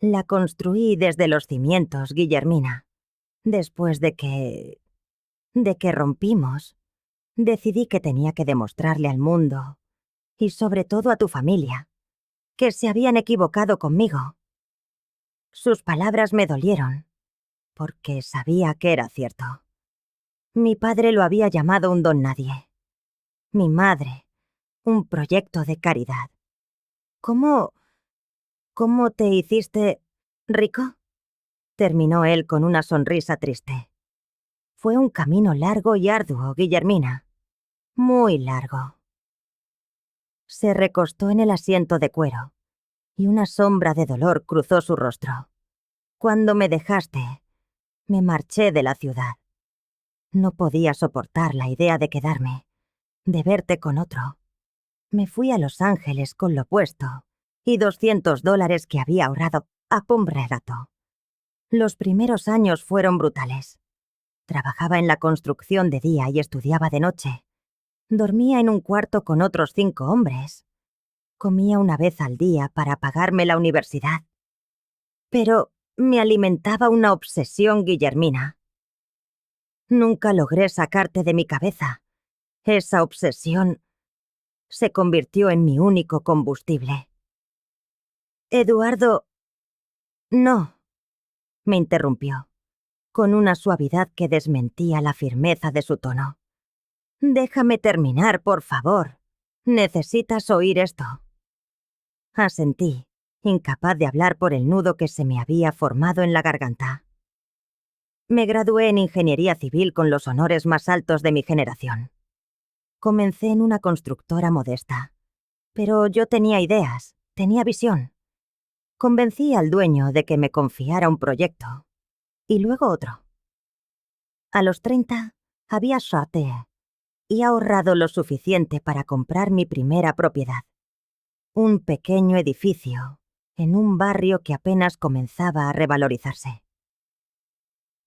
La construí desde los cimientos, Guillermina. Después de que rompimos, decidí que tenía que demostrarle al mundo, y sobre todo a tu familia, que se habían equivocado conmigo. Sus palabras me dolieron, porque sabía que era cierto. Mi padre lo había llamado un don nadie. Mi madre, un proyecto de caridad. ¿Cómo te hiciste rico? Terminó él con una sonrisa triste. Fue un camino largo y arduo, Guillermina. Muy largo. Se recostó en el asiento de cuero, y una sombra de dolor cruzó su rostro. Cuando me dejaste, me marché de la ciudad. No podía soportar la idea de quedarme, de verte con otro. Me fui a Los Ángeles con lo puesto y $200 que había ahorrado a pombrerato. Los primeros años fueron brutales. Trabajaba en la construcción de día y estudiaba de noche. Dormía en un cuarto con otros 5 hombres. Comía una vez al día para pagarme la universidad. Pero me alimentaba una obsesión guillermina. Nunca logré sacarte de mi cabeza. Esa obsesión se convirtió en mi único combustible. Eduardo... No, me interrumpió, con una suavidad que desmentía la firmeza de su tono. Déjame terminar, por favor. Necesitas oír esto. Asentí, incapaz de hablar por el nudo que se me había formado en la garganta. Me gradué en ingeniería civil con los honores más altos de mi generación. Comencé en una constructora modesta, pero yo tenía ideas, tenía visión. Convencí al dueño de que me confiara un proyecto, y luego otro. A los 30 había charté y ahorrado lo suficiente para comprar mi primera propiedad. Un pequeño edificio en un barrio que apenas comenzaba a revalorizarse.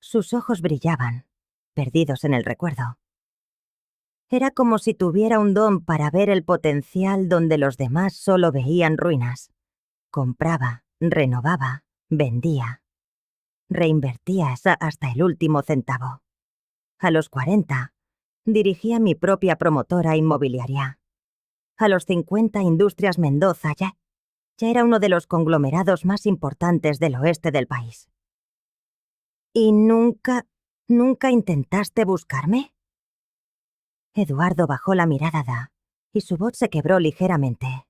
Sus ojos brillaban, perdidos en el recuerdo. Era como si tuviera un don para ver el potencial donde los demás solo veían ruinas. Compraba, renovaba, vendía. Reinvertía hasta el último centavo. A los 40, dirigía mi propia promotora inmobiliaria. A los 50, Industrias Mendoza ya era uno de los conglomerados más importantes del oeste del país. ¿Y nunca intentaste buscarme? Eduardo bajó la mirada y su voz se quebró ligeramente.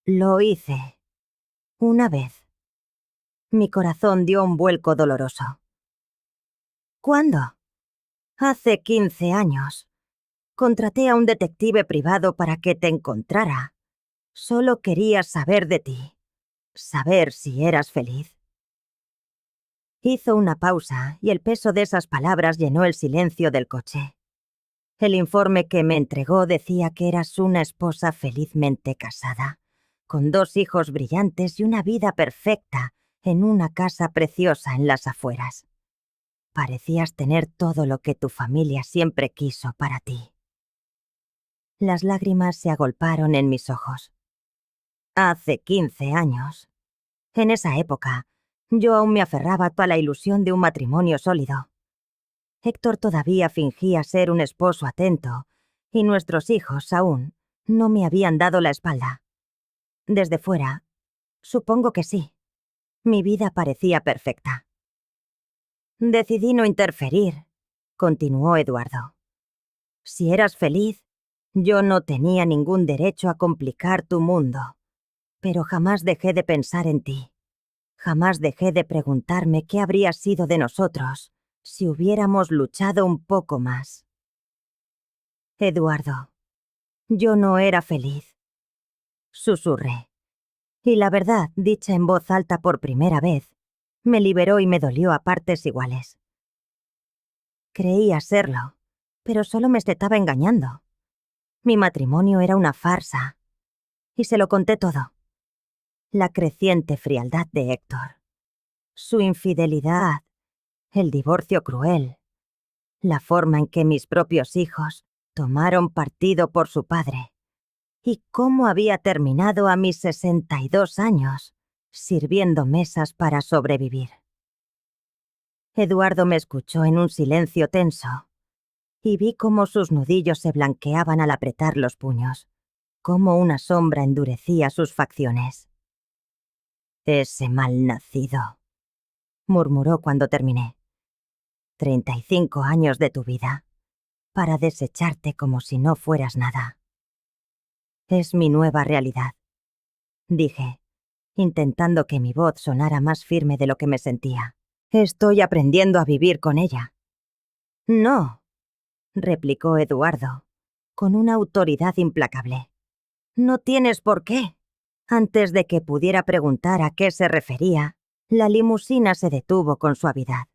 Lo hice. Una vez. Mi corazón dio un vuelco doloroso. ¿Cuándo? Hace 15 años. Contraté a un detective privado para que te encontrara. Solo quería saber de ti. Saber si eras feliz. Hizo una pausa y el peso de esas palabras llenó el silencio del coche. El informe que me entregó decía que eras una esposa felizmente casada, con 2 hijos brillantes y una vida perfecta en una casa preciosa en las afueras. Parecías tener todo lo que tu familia siempre quiso para ti. Las lágrimas se agolparon en mis ojos. Hace 15 años. En esa época, yo aún me aferraba a la ilusión de un matrimonio sólido. Héctor todavía fingía ser un esposo atento, y nuestros hijos aún no me habían dado la espalda. Desde fuera, supongo que sí. Mi vida parecía perfecta. Decidí no interferir, continuó Eduardo. Si eras feliz, yo no tenía ningún derecho a complicar tu mundo. Pero jamás dejé de pensar en ti. Jamás dejé de preguntarme qué habría sido de nosotros Si hubiéramos luchado un poco más. Eduardo, yo no era feliz. Susurré. Y la verdad, dicha en voz alta por primera vez, me liberó y me dolió a partes iguales. Creía serlo, pero solo me estaba engañando. Mi matrimonio era una farsa. Y se lo conté todo. La creciente frialdad de Héctor. Su infidelidad. El divorcio cruel. La forma en que mis propios hijos tomaron partido por su padre. Y cómo había terminado a mis 62 años, sirviendo mesas para sobrevivir. Eduardo me escuchó en un silencio tenso, y vi cómo sus nudillos se blanqueaban al apretar los puños, cómo una sombra endurecía sus facciones. «Ese malnacido», murmuró cuando terminé. 35 años de tu vida, para desecharte como si no fueras nada. Es mi nueva realidad, dije, intentando que mi voz sonara más firme de lo que me sentía. Estoy aprendiendo a vivir con ella. No, replicó Eduardo, con una autoridad implacable. No tienes por qué. Antes de que pudiera preguntar a qué se refería, la limusina se detuvo con suavidad.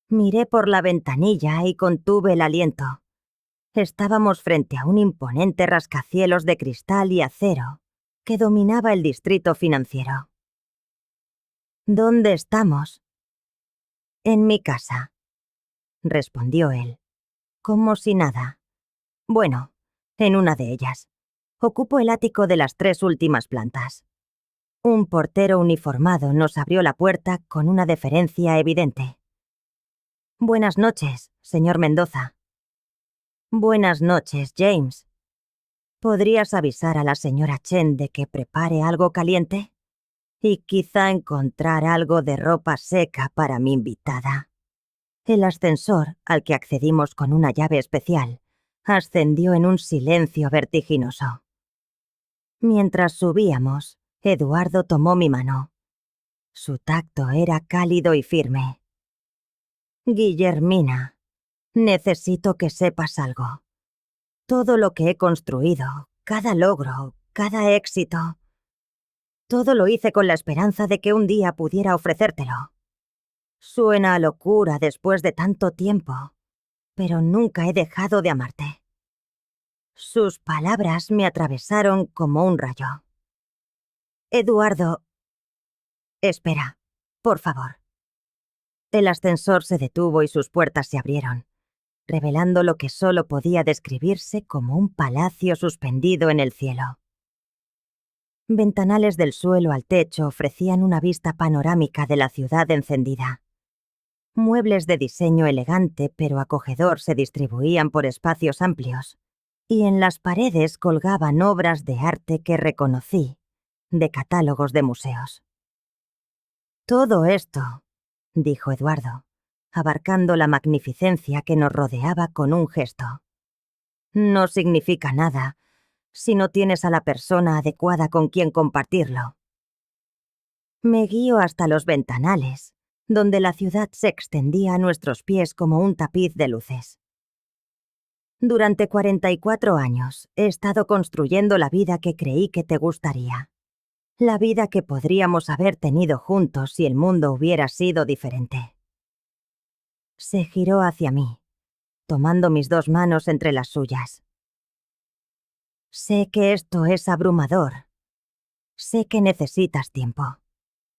Miré por la ventanilla y contuve el aliento. Estábamos frente a un imponente rascacielos de cristal y acero que dominaba el distrito financiero. ¿Dónde estamos? En mi casa, respondió él, como si nada. Bueno, en una de ellas. Ocupo el ático de las 3 últimas plantas. Un portero uniformado nos abrió la puerta con una deferencia evidente. Buenas noches, señor Mendoza. Buenas noches, James. ¿Podrías avisar a la señora Chen de que prepare algo caliente? Y quizá encontrar algo de ropa seca para mi invitada. El ascensor, al que accedimos con una llave especial, ascendió en un silencio vertiginoso. Mientras subíamos, Eduardo tomó mi mano. Su tacto era cálido y firme. Guillermina, necesito que sepas algo. Todo lo que he construido, cada logro, cada éxito, todo lo hice con la esperanza de que un día pudiera ofrecértelo. Suena a locura después de tanto tiempo, pero nunca he dejado de amarte. Sus palabras me atravesaron como un rayo. Eduardo, espera, por favor. El ascensor se detuvo y sus puertas se abrieron, revelando lo que solo podía describirse como un palacio suspendido en el cielo. Ventanales del suelo al techo ofrecían una vista panorámica de la ciudad encendida. Muebles de diseño elegante pero acogedor se distribuían por espacios amplios, y en las paredes colgaban obras de arte que reconocí, de catálogos de museos. Todo esto, dijo Eduardo, abarcando la magnificencia que nos rodeaba con un gesto, no significa nada si no tienes a la persona adecuada con quien compartirlo. Me guío hasta los ventanales, donde la ciudad se extendía a nuestros pies como un tapiz de luces. Durante 44 años he estado construyendo la vida que creí que te gustaría. La vida que podríamos haber tenido juntos si el mundo hubiera sido diferente. Se giró hacia mí, tomando mis 2 manos entre las suyas. Sé que esto es abrumador. Sé que necesitas tiempo.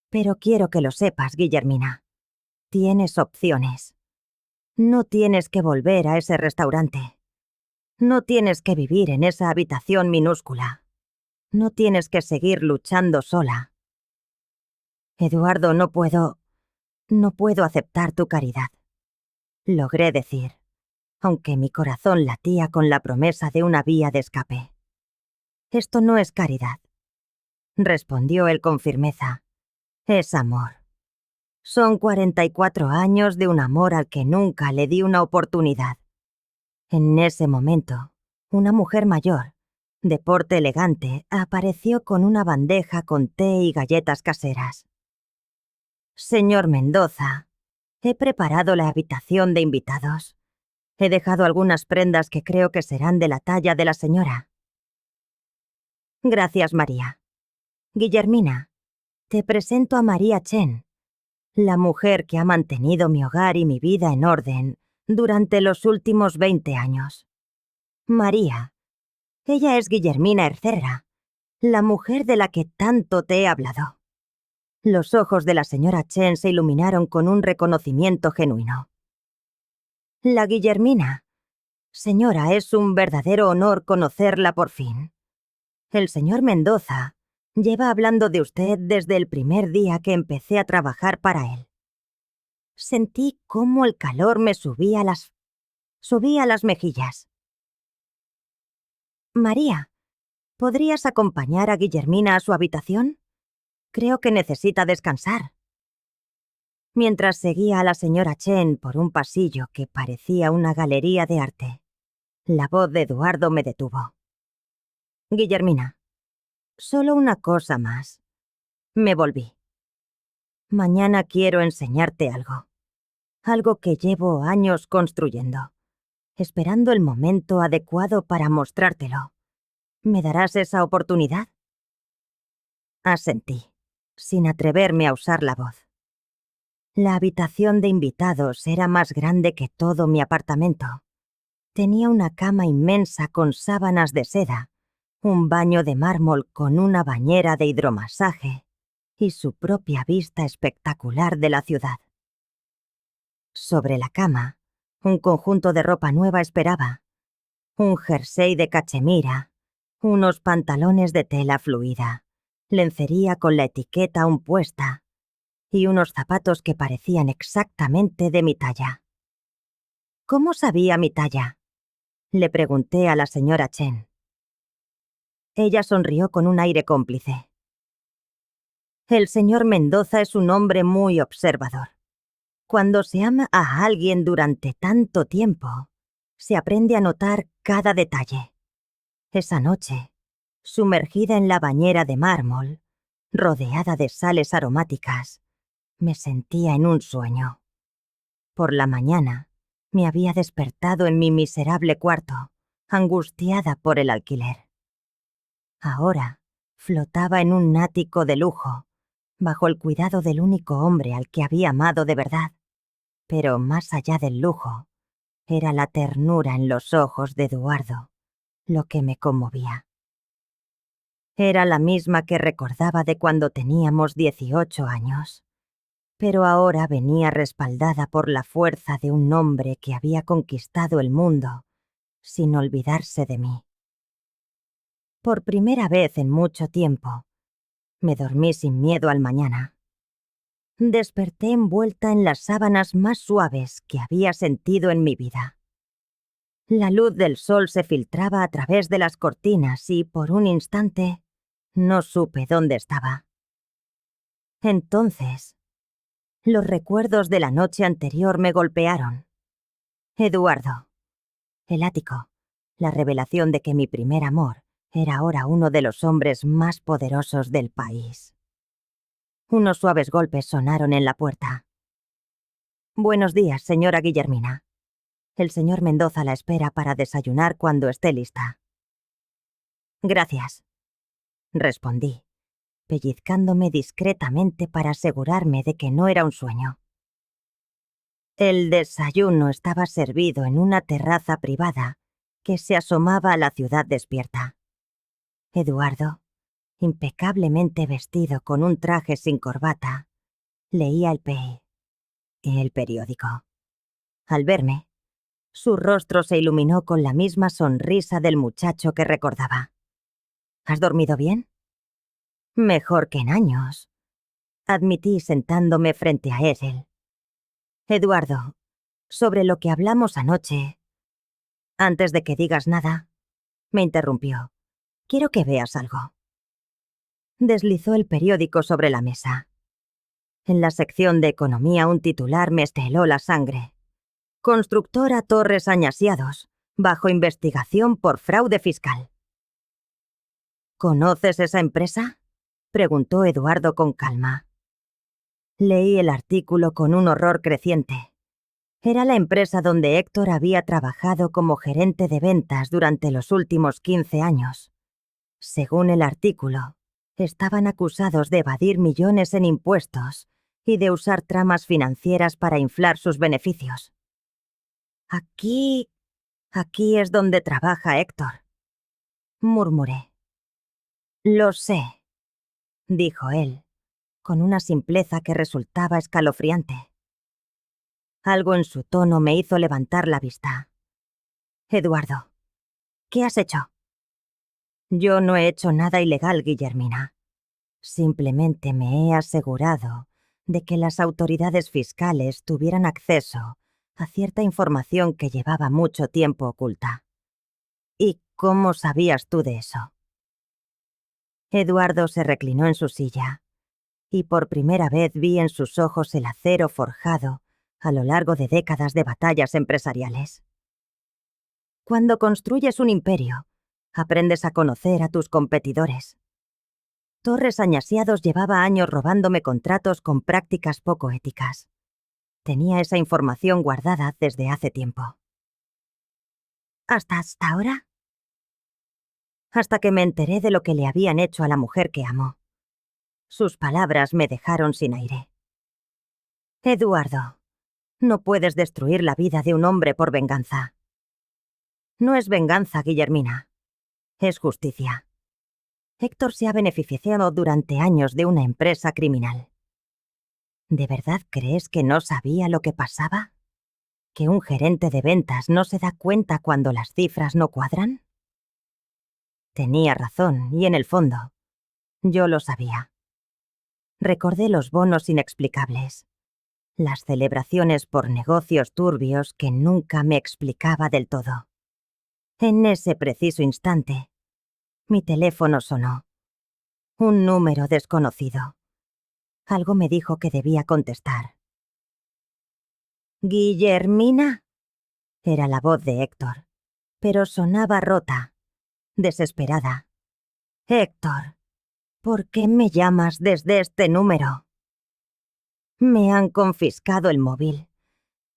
Pero quiero que lo sepas, Guillermina. Tienes opciones. No tienes que volver a ese restaurante. No tienes que vivir en esa habitación minúscula. No tienes que seguir luchando sola. Eduardo, no puedo aceptar tu caridad. Logré decir, aunque mi corazón latía con la promesa de una vía de escape. Esto no es caridad, respondió él con firmeza. Es amor. Son 44 años de un amor al que nunca le di una oportunidad. En ese momento, una mujer mayor, de porte elegante, apareció con una bandeja con té y galletas caseras. Señor Mendoza, He preparado la habitación de invitados. He dejado algunas prendas que creo que serán de la talla de la señora. Gracias, María. Guillermina, te presento a María Chen, la mujer que ha mantenido mi hogar y mi vida en orden durante los últimos 20 años. María, ella es Guillermina Ercerra, la mujer de la que tanto te he hablado. Los ojos de la señora Chen se iluminaron con un reconocimiento genuino. La Guillermina. Señora, es un verdadero honor conocerla por fin. El señor Mendoza lleva hablando de usted desde el primer día que empecé a trabajar para él. Sentí cómo el calor me subía a las mejillas. María, ¿podrías acompañar a Guillermina a su habitación? Creo que necesita descansar. Mientras seguía a la señora Chen por un pasillo que parecía una galería de arte, la voz de Eduardo me detuvo. Guillermina, solo una cosa más. Me volví. Mañana quiero enseñarte algo. Algo que llevo años construyendo, esperando el momento adecuado para mostrártelo. ¿Me darás esa oportunidad? Asentí, sin atreverme a usar la voz. La habitación de invitados era más grande que todo mi apartamento. Tenía una cama inmensa con sábanas de seda, un baño de mármol con una bañera de hidromasaje y su propia vista espectacular de la ciudad. Sobre la cama, un conjunto de ropa nueva esperaba, un jersey de cachemira, unos pantalones de tela fluida, lencería con la etiqueta aún puesta y unos zapatos que parecían exactamente de mi talla. ¿Cómo sabía mi talla?, le pregunté a la señora Chen. Ella sonrió con un aire cómplice. El señor Mendoza es un hombre muy observador. Cuando se ama a alguien durante tanto tiempo, se aprende a notar cada detalle. Esa noche, sumergida en la bañera de mármol, rodeada de sales aromáticas, me sentía en un sueño. Por la mañana, me había despertado en mi miserable cuarto, angustiada por el alquiler. Ahora, flotaba en un ático de lujo, bajo el cuidado del único hombre al que había amado de verdad. Pero más allá del lujo, era la ternura en los ojos de Eduardo lo que me conmovía. Era la misma que recordaba de cuando teníamos 18 años, pero ahora venía respaldada por la fuerza de un hombre que había conquistado el mundo sin olvidarse de mí. Por primera vez en mucho tiempo, me dormí sin miedo al mañana. Desperté envuelta en las sábanas más suaves que había sentido en mi vida. La luz del sol se filtraba a través de las cortinas y, por un instante, no supe dónde estaba. Entonces, los recuerdos de la noche anterior me golpearon. Eduardo, el ático, la revelación de que mi primer amor era ahora uno de los hombres más poderosos del país. Unos suaves golpes sonaron en la puerta. Buenos días, señora Guillermina. El señor Mendoza la espera para desayunar cuando esté lista. Gracias, respondí, pellizcándome discretamente para asegurarme de que no era un sueño. El desayuno estaba servido en una terraza privada que se asomaba a la ciudad despierta. Eduardo, impecablemente vestido con un traje sin corbata, leía el periódico. Al verme, su rostro se iluminó con la misma sonrisa del muchacho que recordaba. ¿Has dormido bien? Mejor que en años, admití sentándome frente a él. Eduardo, sobre lo que hablamos anoche. Antes de que digas nada, me interrumpió. Quiero que veas algo. Deslizó el periódico sobre la mesa. En la sección de economía un titular me heló la sangre. Constructora Torres Añasiados, bajo investigación por fraude fiscal. ¿Conoces esa empresa?, preguntó Eduardo con calma. Leí el artículo con un horror creciente. Era la empresa donde Héctor había trabajado como gerente de ventas durante los últimos 15 años. Según el artículo, estaban acusados de evadir millones en impuestos y de usar tramas financieras para inflar sus beneficios. Aquí es donde trabaja Héctor, murmuré. Lo sé, dijo él, con una simpleza que resultaba escalofriante. Algo en su tono me hizo levantar la vista. Eduardo, ¿qué has hecho? Yo no he hecho nada ilegal, Guillermina. Simplemente me he asegurado de que las autoridades fiscales tuvieran acceso a cierta información que llevaba mucho tiempo oculta. ¿Y cómo sabías tú de eso? Eduardo se reclinó en su silla, y por primera vez vi en sus ojos el acero forjado a lo largo de décadas de batallas empresariales. Cuando construyes un imperio, aprendes a conocer a tus competidores. Torres Añasiados llevaba años robándome contratos con prácticas poco éticas. Tenía esa información guardada desde hace tiempo. ¿Hasta ahora? Hasta que me enteré de lo que le habían hecho a la mujer que amo. Sus palabras me dejaron sin aire. Eduardo, no puedes destruir la vida de un hombre por venganza. No es venganza, Guillermina. Es justicia. Héctor se ha beneficiado durante años de una empresa criminal. ¿De verdad crees que no sabía lo que pasaba? ¿Que un gerente de ventas no se da cuenta cuando las cifras no cuadran? Tenía razón, y en el fondo, yo lo sabía. Recordé los bonos inexplicables, las celebraciones por negocios turbios que nunca me explicaba del todo. En ese preciso instante, mi teléfono sonó. Un número desconocido. Algo me dijo que debía contestar. «¿Guillermina?» Era la voz de Héctor, pero sonaba rota, desesperada. «Héctor, ¿por qué me llamas desde este número?» «Me han confiscado el móvil.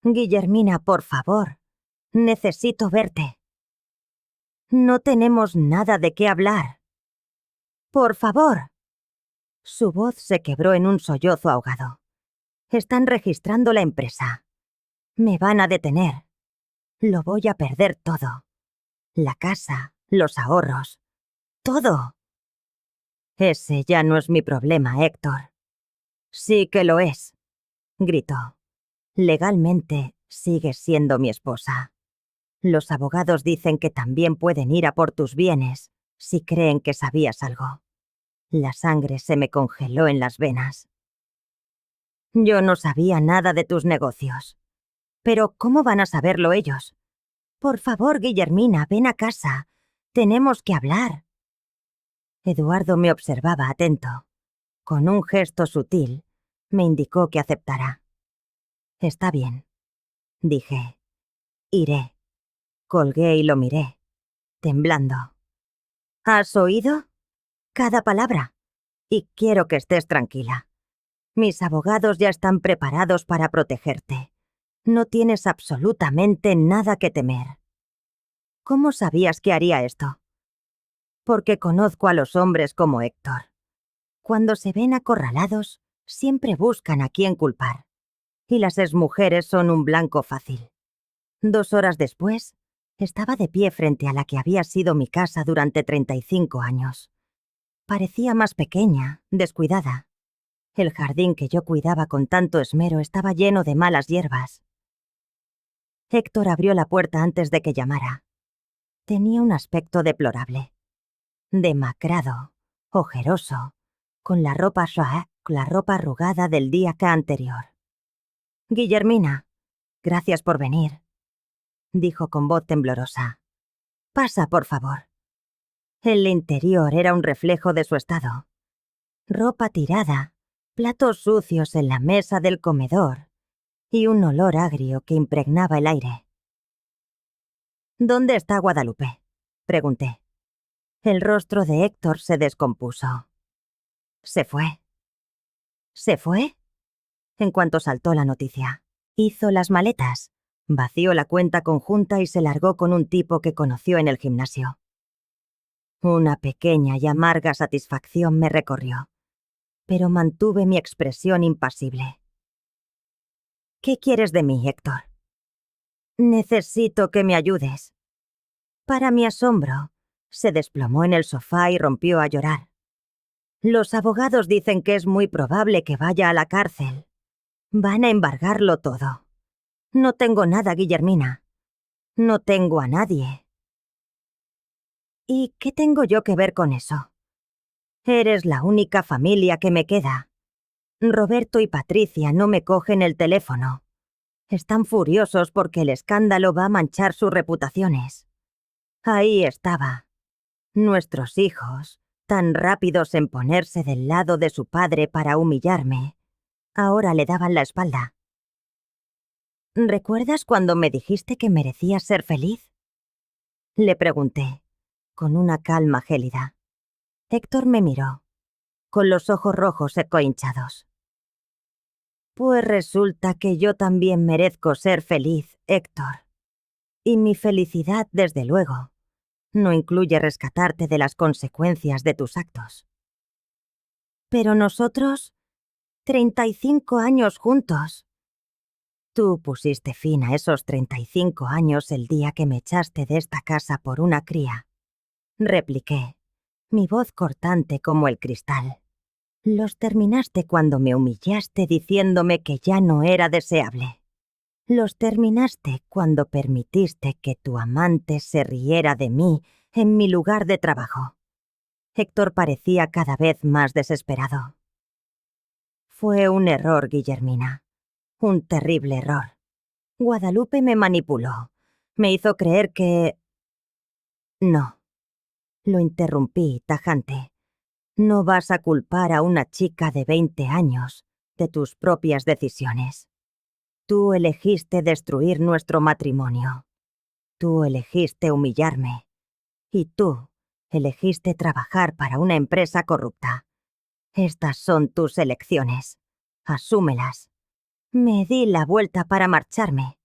Guillermina, por favor, necesito verte». «No tenemos nada de qué hablar». «Por favor». Su voz se quebró en un sollozo ahogado. «Están registrando la empresa. Me van a detener. Lo voy a perder todo. La casa, los ahorros, todo». «Ese ya no es mi problema, Héctor». «Sí que lo es», gritó. «Legalmente sigues siendo mi esposa. Los abogados dicen que también pueden ir a por tus bienes si creen que sabías algo». La sangre se me congeló en las venas. «Yo no sabía nada de tus negocios. Pero ¿cómo van a saberlo ellos? Por favor, Guillermina, ven a casa. Tenemos que hablar». Eduardo me observaba atento. Con un gesto sutil, me indicó que aceptara. «Está bien», dije. «Iré». Colgué y lo miré, temblando. «¿Has oído? Cada palabra. Y quiero que estés tranquila. Mis abogados ya están preparados para protegerte. No tienes absolutamente nada que temer». «¿Cómo sabías que haría esto?» «Porque conozco a los hombres como Héctor. Cuando se ven acorralados, siempre buscan a quién culpar. Y las exmujeres son un blanco fácil». 2 horas después, estaba de pie frente a la que había sido mi casa durante 35 años. Parecía más pequeña, descuidada. El jardín que yo cuidaba con tanto esmero estaba lleno de malas hierbas. Héctor abrió la puerta antes de que llamara. Tenía un aspecto deplorable. Demacrado, ojeroso, con la ropa arrugada del día anterior. «Guillermina, gracias por venir», dijo con voz temblorosa. «Pasa, por favor». El interior era un reflejo de su estado. Ropa tirada, platos sucios en la mesa del comedor y un olor agrio que impregnaba el aire. «¿Dónde está Guadalupe?», pregunté. El rostro de Héctor se descompuso. «Se fue». «¿Se fue?». en cuanto saltó la noticia. Hizo las maletas, vació la cuenta conjunta y se largó con un tipo que conoció en el gimnasio. Una pequeña y amarga satisfacción me recorrió, pero mantuve mi expresión impasible. ¿Qué quieres de mí, Héctor? Necesito que me ayudes. Para mi asombro, se desplomó en el sofá y rompió a llorar. Los abogados dicen que es muy probable que vaya a la cárcel. Van a embargarlo todo. No tengo nada, Guillermina. No tengo a nadie. ¿Y qué tengo yo que ver con eso? Eres la única familia que me queda. Roberto y Patricia no me cogen el teléfono. Están furiosos porque el escándalo va a manchar sus reputaciones. Ahí estaba. Nuestros hijos, tan rápidos en ponerse del lado de su padre para humillarme, ahora le daban la espalda. ¿Recuerdas cuando me dijiste que merecías ser feliz? Le pregunté, con una calma gélida. Héctor me miró, con los ojos rojos hinchados. Pues resulta que yo también merezco ser feliz, Héctor. Y mi felicidad, desde luego, no incluye rescatarte de las consecuencias de tus actos. Pero nosotros, 35 años juntos. Tú pusiste fin a esos 35 años el día que me echaste de esta casa por una cría. Repliqué, mi voz cortante como el cristal. Los terminaste cuando me humillaste diciéndome que ya no era deseable. Los terminaste cuando permitiste que tu amante se riera de mí en mi lugar de trabajo. Héctor parecía cada vez más desesperado. Fue un error, Guillermina. Un terrible error. Guadalupe me manipuló. Me hizo creer que... No. Lo interrumpí, tajante. No vas a culpar a una chica de 20 años de tus propias decisiones. Tú elegiste destruir nuestro matrimonio. Tú elegiste humillarme. Y tú elegiste trabajar para una empresa corrupta. Estas son tus elecciones. Asúmelas. Me di la vuelta para marcharme,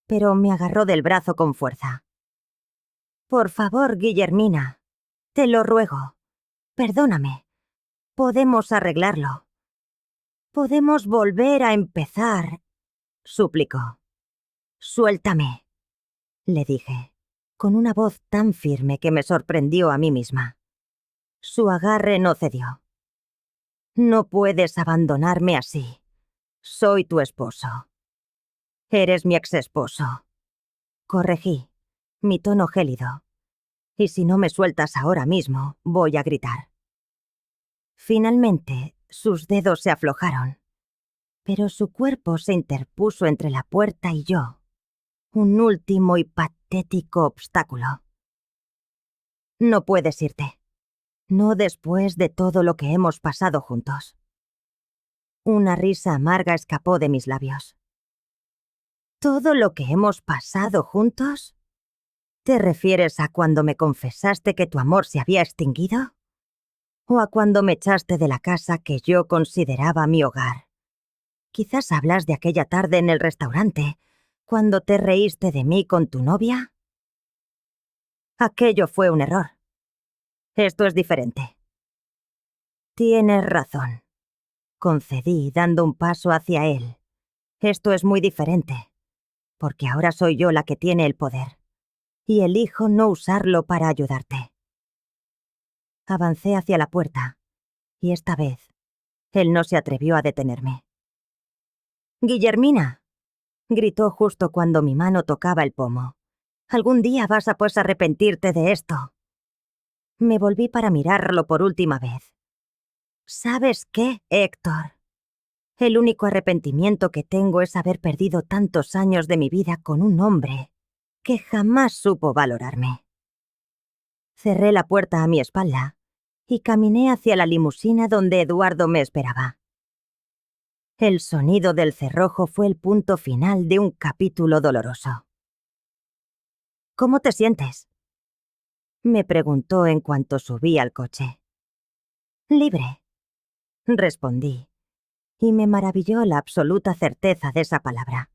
pero me agarró del brazo con fuerza. Por favor, Guillermina, te lo ruego. Perdóname. Podemos arreglarlo. Podemos volver a empezar, suplicó. Suéltame, le dije, con una voz tan firme que me sorprendió a mí misma. Su agarre no cedió. No puedes abandonarme así. Soy tu esposo. Eres mi exesposo. Corregí, mi tono gélido. Y si no me sueltas ahora mismo, voy a gritar. Finalmente, sus dedos se aflojaron, pero su cuerpo se interpuso entre la puerta y yo. Un último y patético obstáculo. No puedes irte. No después de todo lo que hemos pasado juntos. Una risa amarga escapó de mis labios. ¿Todo lo que hemos pasado juntos? ¿Te refieres a cuando me confesaste que tu amor se había extinguido? ¿O a cuando me echaste de la casa que yo consideraba mi hogar? Quizás hablas de aquella tarde en el restaurante, cuando te reíste de mí con tu novia. Aquello fue un error. Esto es diferente. Tienes razón, concedí dando un paso hacia él. Esto es muy diferente, porque ahora soy yo la que tiene el poder, y elijo no usarlo para ayudarte. Avancé hacia la puerta, y esta vez, él no se atrevió a detenerme. «Guillermina», gritó justo cuando mi mano tocaba el pomo. «Algún día vas a arrepentirte de esto». Me volví para mirarlo por última vez. ¿Sabes qué, Héctor? El único arrepentimiento que tengo es haber perdido tantos años de mi vida con un hombre que jamás supo valorarme. Cerré la puerta a mi espalda y caminé hacia la limusina donde Eduardo me esperaba. El sonido del cerrojo fue el punto final de un capítulo doloroso. ¿Cómo te sientes?, me preguntó en cuanto subí al coche. Libre, respondí, y me maravilló la absoluta certeza de esa palabra.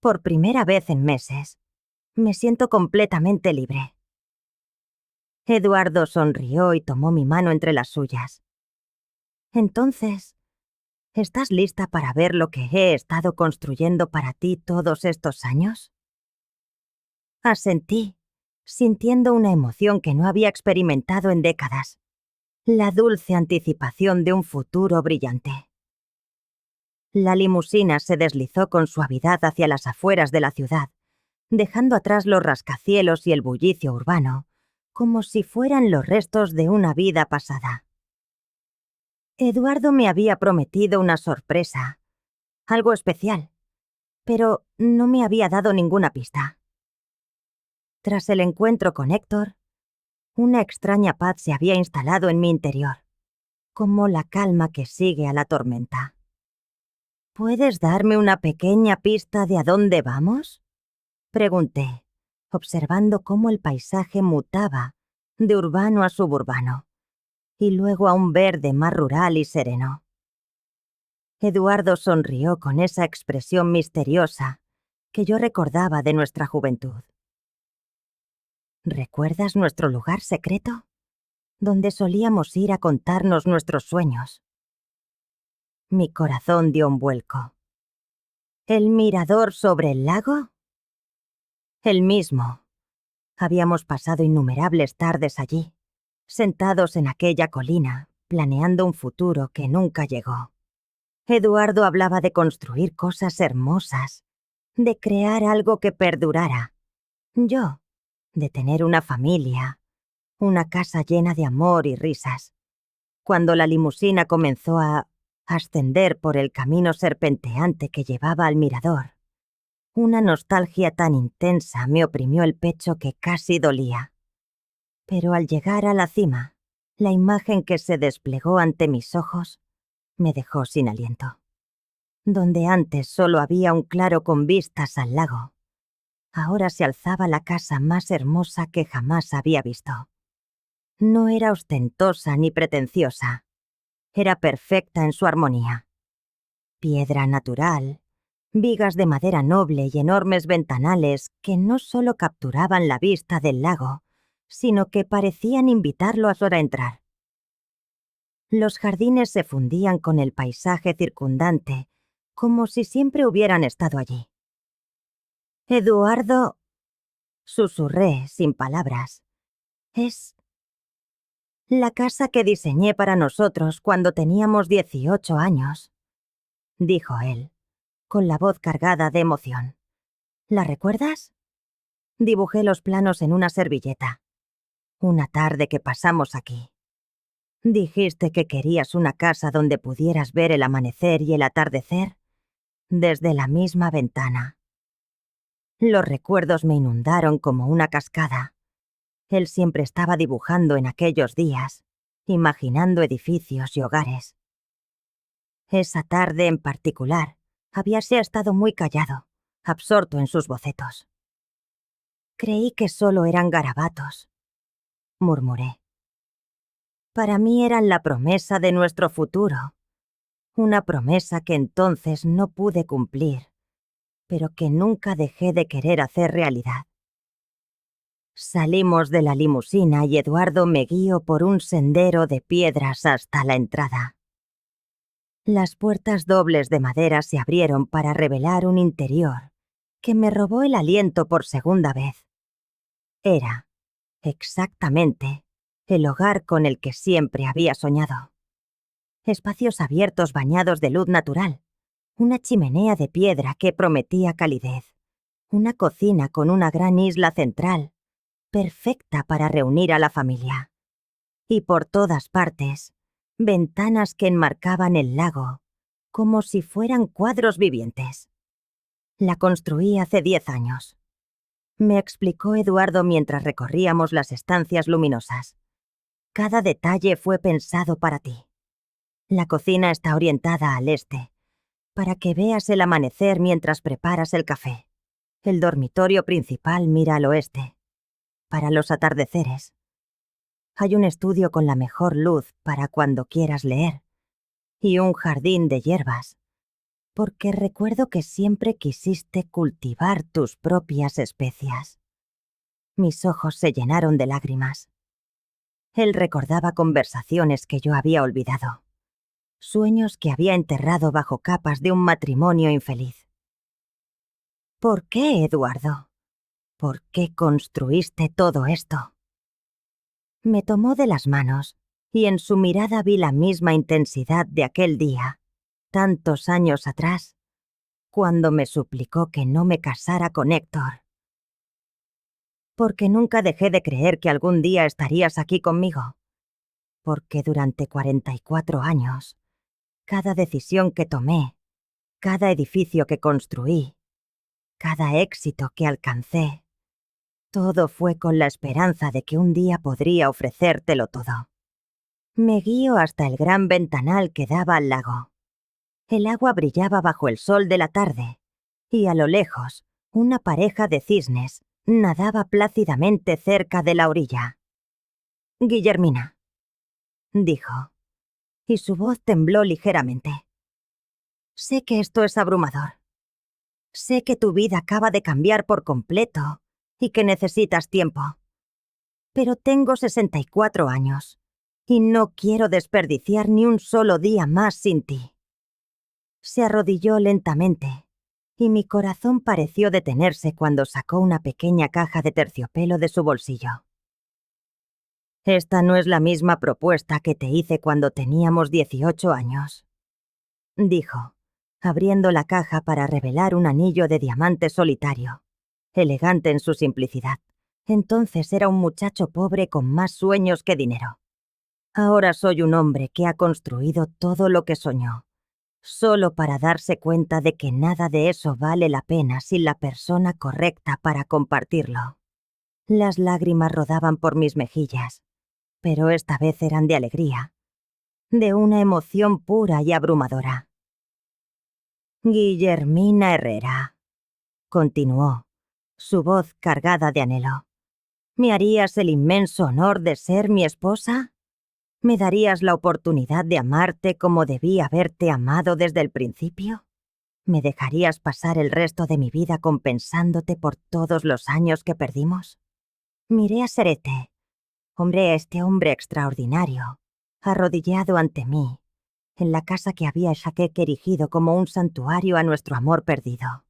Por primera vez en meses, me siento completamente libre. Eduardo sonrió y tomó mi mano entre las suyas. Entonces, ¿estás lista para ver lo que he estado construyendo para ti todos estos años? Asentí, sintiendo una emoción que no había experimentado en décadas. La dulce anticipación de un futuro brillante. La limusina se deslizó con suavidad hacia las afueras de la ciudad, dejando atrás los rascacielos y el bullicio urbano, como si fueran los restos de una vida pasada. Eduardo me había prometido una sorpresa, algo especial, pero no me había dado ninguna pista. Tras el encuentro con Héctor, una extraña paz se había instalado en mi interior, como la calma que sigue a la tormenta. ¿Puedes darme una pequeña pista de a dónde vamos?, pregunté, observando cómo el paisaje mutaba de urbano a suburbano, y luego a un verde más rural y sereno. Eduardo sonrió con esa expresión misteriosa que yo recordaba de nuestra juventud. ¿Recuerdas nuestro lugar secreto? Donde solíamos ir a contarnos nuestros sueños. Mi corazón dio un vuelco. ¿El mirador sobre el lago? El mismo. Habíamos pasado innumerables tardes allí, sentados en aquella colina, planeando un futuro que nunca llegó. Eduardo hablaba de construir cosas hermosas, de crear algo que perdurara. Yo, de tener una familia, una casa llena de amor y risas. Cuando la limusina comenzó a ascender por el camino serpenteante que llevaba al mirador, una nostalgia tan intensa me oprimió el pecho que casi dolía. Pero al llegar a la cima, la imagen que se desplegó ante mis ojos me dejó sin aliento. Donde antes solo había un claro con vistas al lago, ahora se alzaba la casa más hermosa que jamás había visto. No era ostentosa ni pretenciosa, era perfecta en su armonía. Piedra natural, vigas de madera noble y enormes ventanales que no solo capturaban la vista del lago, sino que parecían invitarlo a solo entrar. Los jardines se fundían con el paisaje circundante, como si siempre hubieran estado allí. Eduardo, susurré sin palabras, es la casa que diseñé para nosotros cuando teníamos 18 años, dijo él, con la voz cargada de emoción. ¿La recuerdas? Dibujé los planos en una servilleta. Una tarde que pasamos aquí. Dijiste que querías una casa donde pudieras ver el amanecer y el atardecer desde la misma ventana. Los recuerdos me inundaron como una cascada. Él siempre estaba dibujando en aquellos días, imaginando edificios y hogares. Esa tarde en particular, habíase estado muy callado, absorto en sus bocetos. Creí que solo eran garabatos, murmuré. Para mí eran la promesa de nuestro futuro, una promesa que entonces no pude cumplir, pero que nunca dejé de querer hacer realidad. Salimos de la limusina y Eduardo me guió por un sendero de piedras hasta la entrada. Las puertas dobles de madera se abrieron para revelar un interior que me robó el aliento por segunda vez. Era, exactamente, el hogar con el que siempre había soñado. Espacios abiertos bañados de luz natural, una chimenea de piedra que prometía calidez, una cocina con una gran isla central, perfecta para reunir a la familia. Y por todas partes, ventanas que enmarcaban el lago, como si fueran cuadros vivientes. La construí hace 10 años. Me explicó Eduardo mientras recorríamos las estancias luminosas. Cada detalle fue pensado para ti. La cocina está orientada al este, para que veas el amanecer mientras preparas el café. El dormitorio principal mira al oeste, para los atardeceres. Hay un estudio con la mejor luz para cuando quieras leer, y un jardín de hierbas, porque recuerdo que siempre quisiste cultivar tus propias especias. Mis ojos se llenaron de lágrimas. Él recordaba conversaciones que yo había olvidado, sueños que había enterrado bajo capas de un matrimonio infeliz. ¿Por qué, Eduardo? ¿Por qué construiste todo esto? Me tomó de las manos y en su mirada vi la misma intensidad de aquel día, tantos años atrás, cuando me suplicó que no me casara con Héctor. Porque nunca dejé de creer que algún día estarías aquí conmigo. Porque durante 44 años, cada decisión que tomé, cada edificio que construí, cada éxito que alcancé, todo fue con la esperanza de que un día podría ofrecértelo todo. Me guío hasta el gran ventanal que daba al lago. El agua brillaba bajo el sol de la tarde, y a lo lejos, una pareja de cisnes nadaba plácidamente cerca de la orilla. «Guillermina», dijo, y su voz tembló ligeramente. «Sé que esto es abrumador. Sé que tu vida acaba de cambiar por completo y que necesitas tiempo. Pero tengo 64 años y no quiero desperdiciar ni un solo día más sin ti». Se arrodilló lentamente y mi corazón pareció detenerse cuando sacó una pequeña caja de terciopelo de su bolsillo. «Esta no es la misma propuesta que te hice cuando teníamos 18 años», dijo, abriendo la caja para revelar un anillo de diamante solitario, elegante en su simplicidad. Entonces era un muchacho pobre con más sueños que dinero. Ahora soy un hombre que ha construido todo lo que soñó, solo para darse cuenta de que nada de eso vale la pena sin la persona correcta para compartirlo. Las lágrimas rodaban por mis mejillas, pero esta vez eran de alegría, de una emoción pura y abrumadora. «Guillermina Herrera», continuó, su voz cargada de anhelo. «¿Me harías el inmenso honor de ser mi esposa? ¿Me darías la oportunidad de amarte como debí haberte amado desde el principio? ¿Me dejarías pasar el resto de mi vida compensándote por todos los años que perdimos?» Miré a Serete, este hombre extraordinario, arrodillado ante mí, en la casa que había Shakek erigido como un santuario a nuestro amor perdido.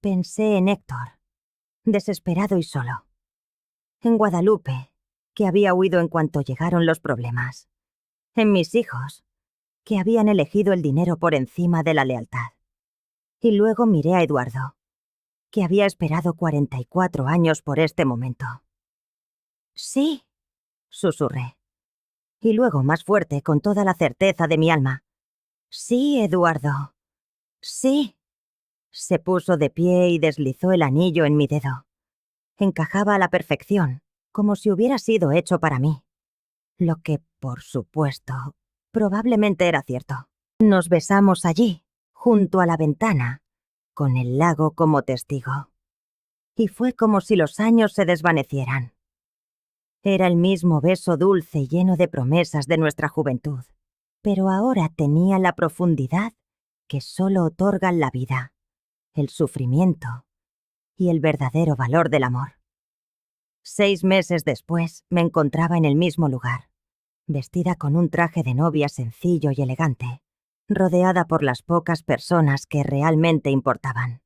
Pensé en Héctor, desesperado y solo. En Guadalupe, que había huido en cuanto llegaron los problemas. En mis hijos, que habían elegido el dinero por encima de la lealtad. Y luego miré a Eduardo, que había esperado 44 años por este momento. «Sí», susurré. Y luego, más fuerte, con toda la certeza de mi alma. «Sí, Eduardo. Sí». Se puso de pie y deslizó el anillo en mi dedo. Encajaba a la perfección, como si hubiera sido hecho para mí. Lo que, por supuesto, probablemente era cierto. Nos besamos allí, junto a la ventana, con el lago como testigo. Y fue como si los años se desvanecieran. Era el mismo beso dulce y lleno de promesas de nuestra juventud, pero ahora tenía la profundidad que solo otorgan la vida, el sufrimiento y el verdadero valor del amor. 6 meses después me encontraba en el mismo lugar, vestida con un traje de novia sencillo y elegante, rodeada por las pocas personas que realmente importaban.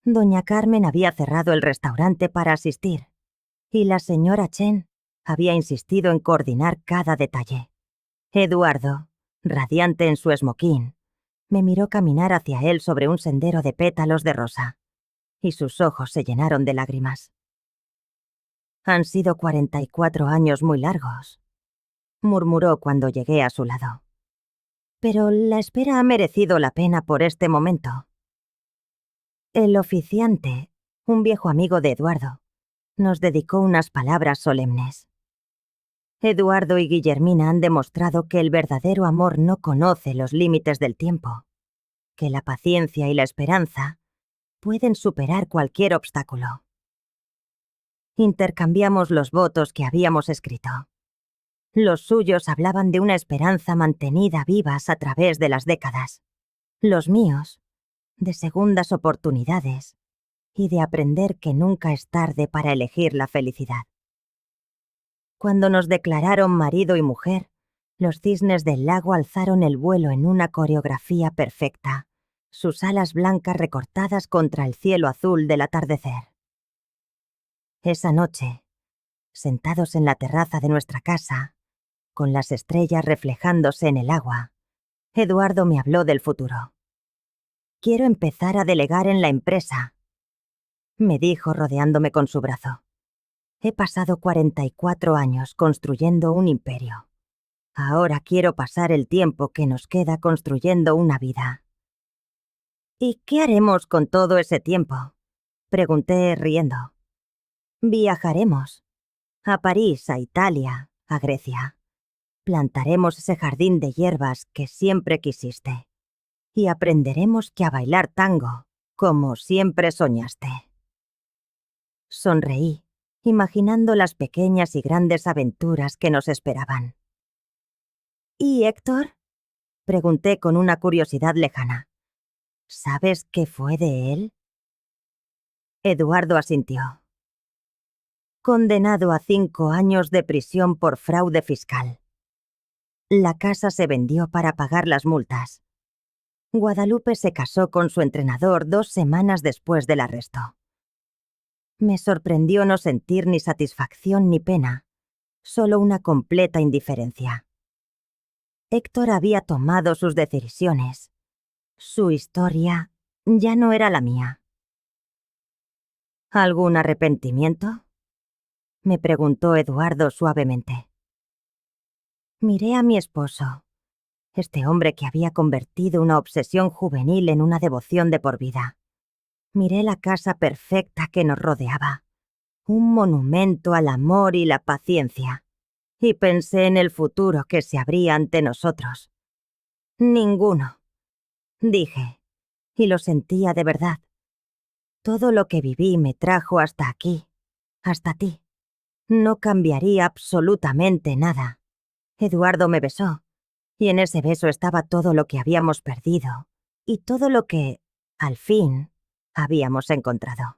Doña Carmen había cerrado el restaurante para asistir, y la señora Chen había insistido en coordinar cada detalle. Eduardo, radiante en su esmoquín, me miró caminar hacia él sobre un sendero de pétalos de rosa, y sus ojos se llenaron de lágrimas. «Han sido 44 años muy largos», murmuró cuando llegué a su lado. «Pero la espera ha merecido la pena por este momento». El oficiante, un viejo amigo de Eduardo, nos dedicó unas palabras solemnes. Eduardo y Guillermina han demostrado que el verdadero amor no conoce los límites del tiempo, que la paciencia y la esperanza pueden superar cualquier obstáculo. Intercambiamos los votos que habíamos escrito. Los suyos hablaban de una esperanza mantenida vivas a través de las décadas. Los míos, de segundas oportunidades y de aprender que nunca es tarde para elegir la felicidad. Cuando nos declararon marido y mujer, los cisnes del lago alzaron el vuelo en una coreografía perfecta, sus alas blancas recortadas contra el cielo azul del atardecer. Esa noche, sentados en la terraza de nuestra casa, con las estrellas reflejándose en el agua, Eduardo me habló del futuro. «Quiero empezar a delegar en la empresa», me dijo rodeándome con su brazo. «He pasado 44 años construyendo un imperio. Ahora quiero pasar el tiempo que nos queda construyendo una vida». «¿Y qué haremos con todo ese tiempo?», pregunté riendo. «Viajaremos. A París, a Italia, a Grecia. Plantaremos ese jardín de hierbas que siempre quisiste. Y aprenderemos a bailar tango, como siempre soñaste». Sonreí, imaginando las pequeñas y grandes aventuras que nos esperaban. «¿Y Héctor?», pregunté con una curiosidad lejana. «¿Sabes qué fue de él?». Eduardo asintió. «Condenado a 5 años de prisión por fraude fiscal. La casa se vendió para pagar las multas. Guadalupe se casó con su entrenador 2 semanas después del arresto. Me sorprendió no sentir ni satisfacción ni pena, solo una completa indiferencia. Héctor había tomado sus decisiones. Su historia ya no era la mía». «¿Algún arrepentimiento?», me preguntó Eduardo suavemente. Miré a mi esposo, este hombre que había convertido una obsesión juvenil en una devoción de por vida. Miré la casa perfecta que nos rodeaba, un monumento al amor y la paciencia, y pensé en el futuro que se abría ante nosotros. «Ninguno», dije, y lo sentía de verdad. «Todo lo que viví me trajo hasta aquí, hasta ti. No cambiaría absolutamente nada». Eduardo me besó, y en ese beso estaba todo lo que habíamos perdido, y todo lo que, al fin, habíamos encontrado.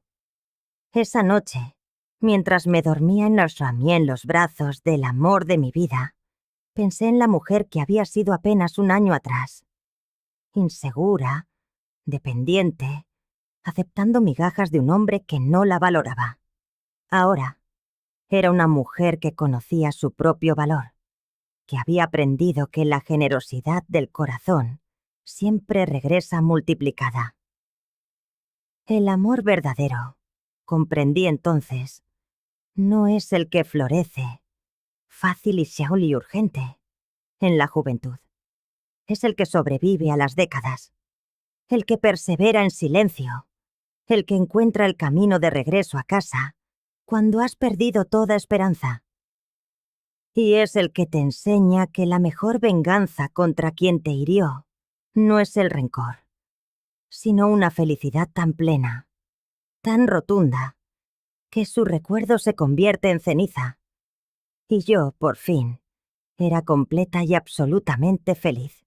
Esa noche, mientras me dormía en los brazos del amor de mi vida, pensé en la mujer que había sido apenas un año atrás. Insegura, dependiente, aceptando migajas de un hombre que no la valoraba. Ahora, era una mujer que conocía su propio valor, que había aprendido que la generosidad del corazón siempre regresa multiplicada. El amor verdadero, comprendí entonces, no es el que florece, fácil y urgente, en la juventud. Es el que sobrevive a las décadas, el que persevera en silencio, el que encuentra el camino de regreso a casa cuando has perdido toda esperanza. Y es el que te enseña que la mejor venganza contra quien te hirió no es el rencor, sino una felicidad tan plena, tan rotunda, que su recuerdo se convierte en ceniza. Y yo, por fin, era completa y absolutamente feliz.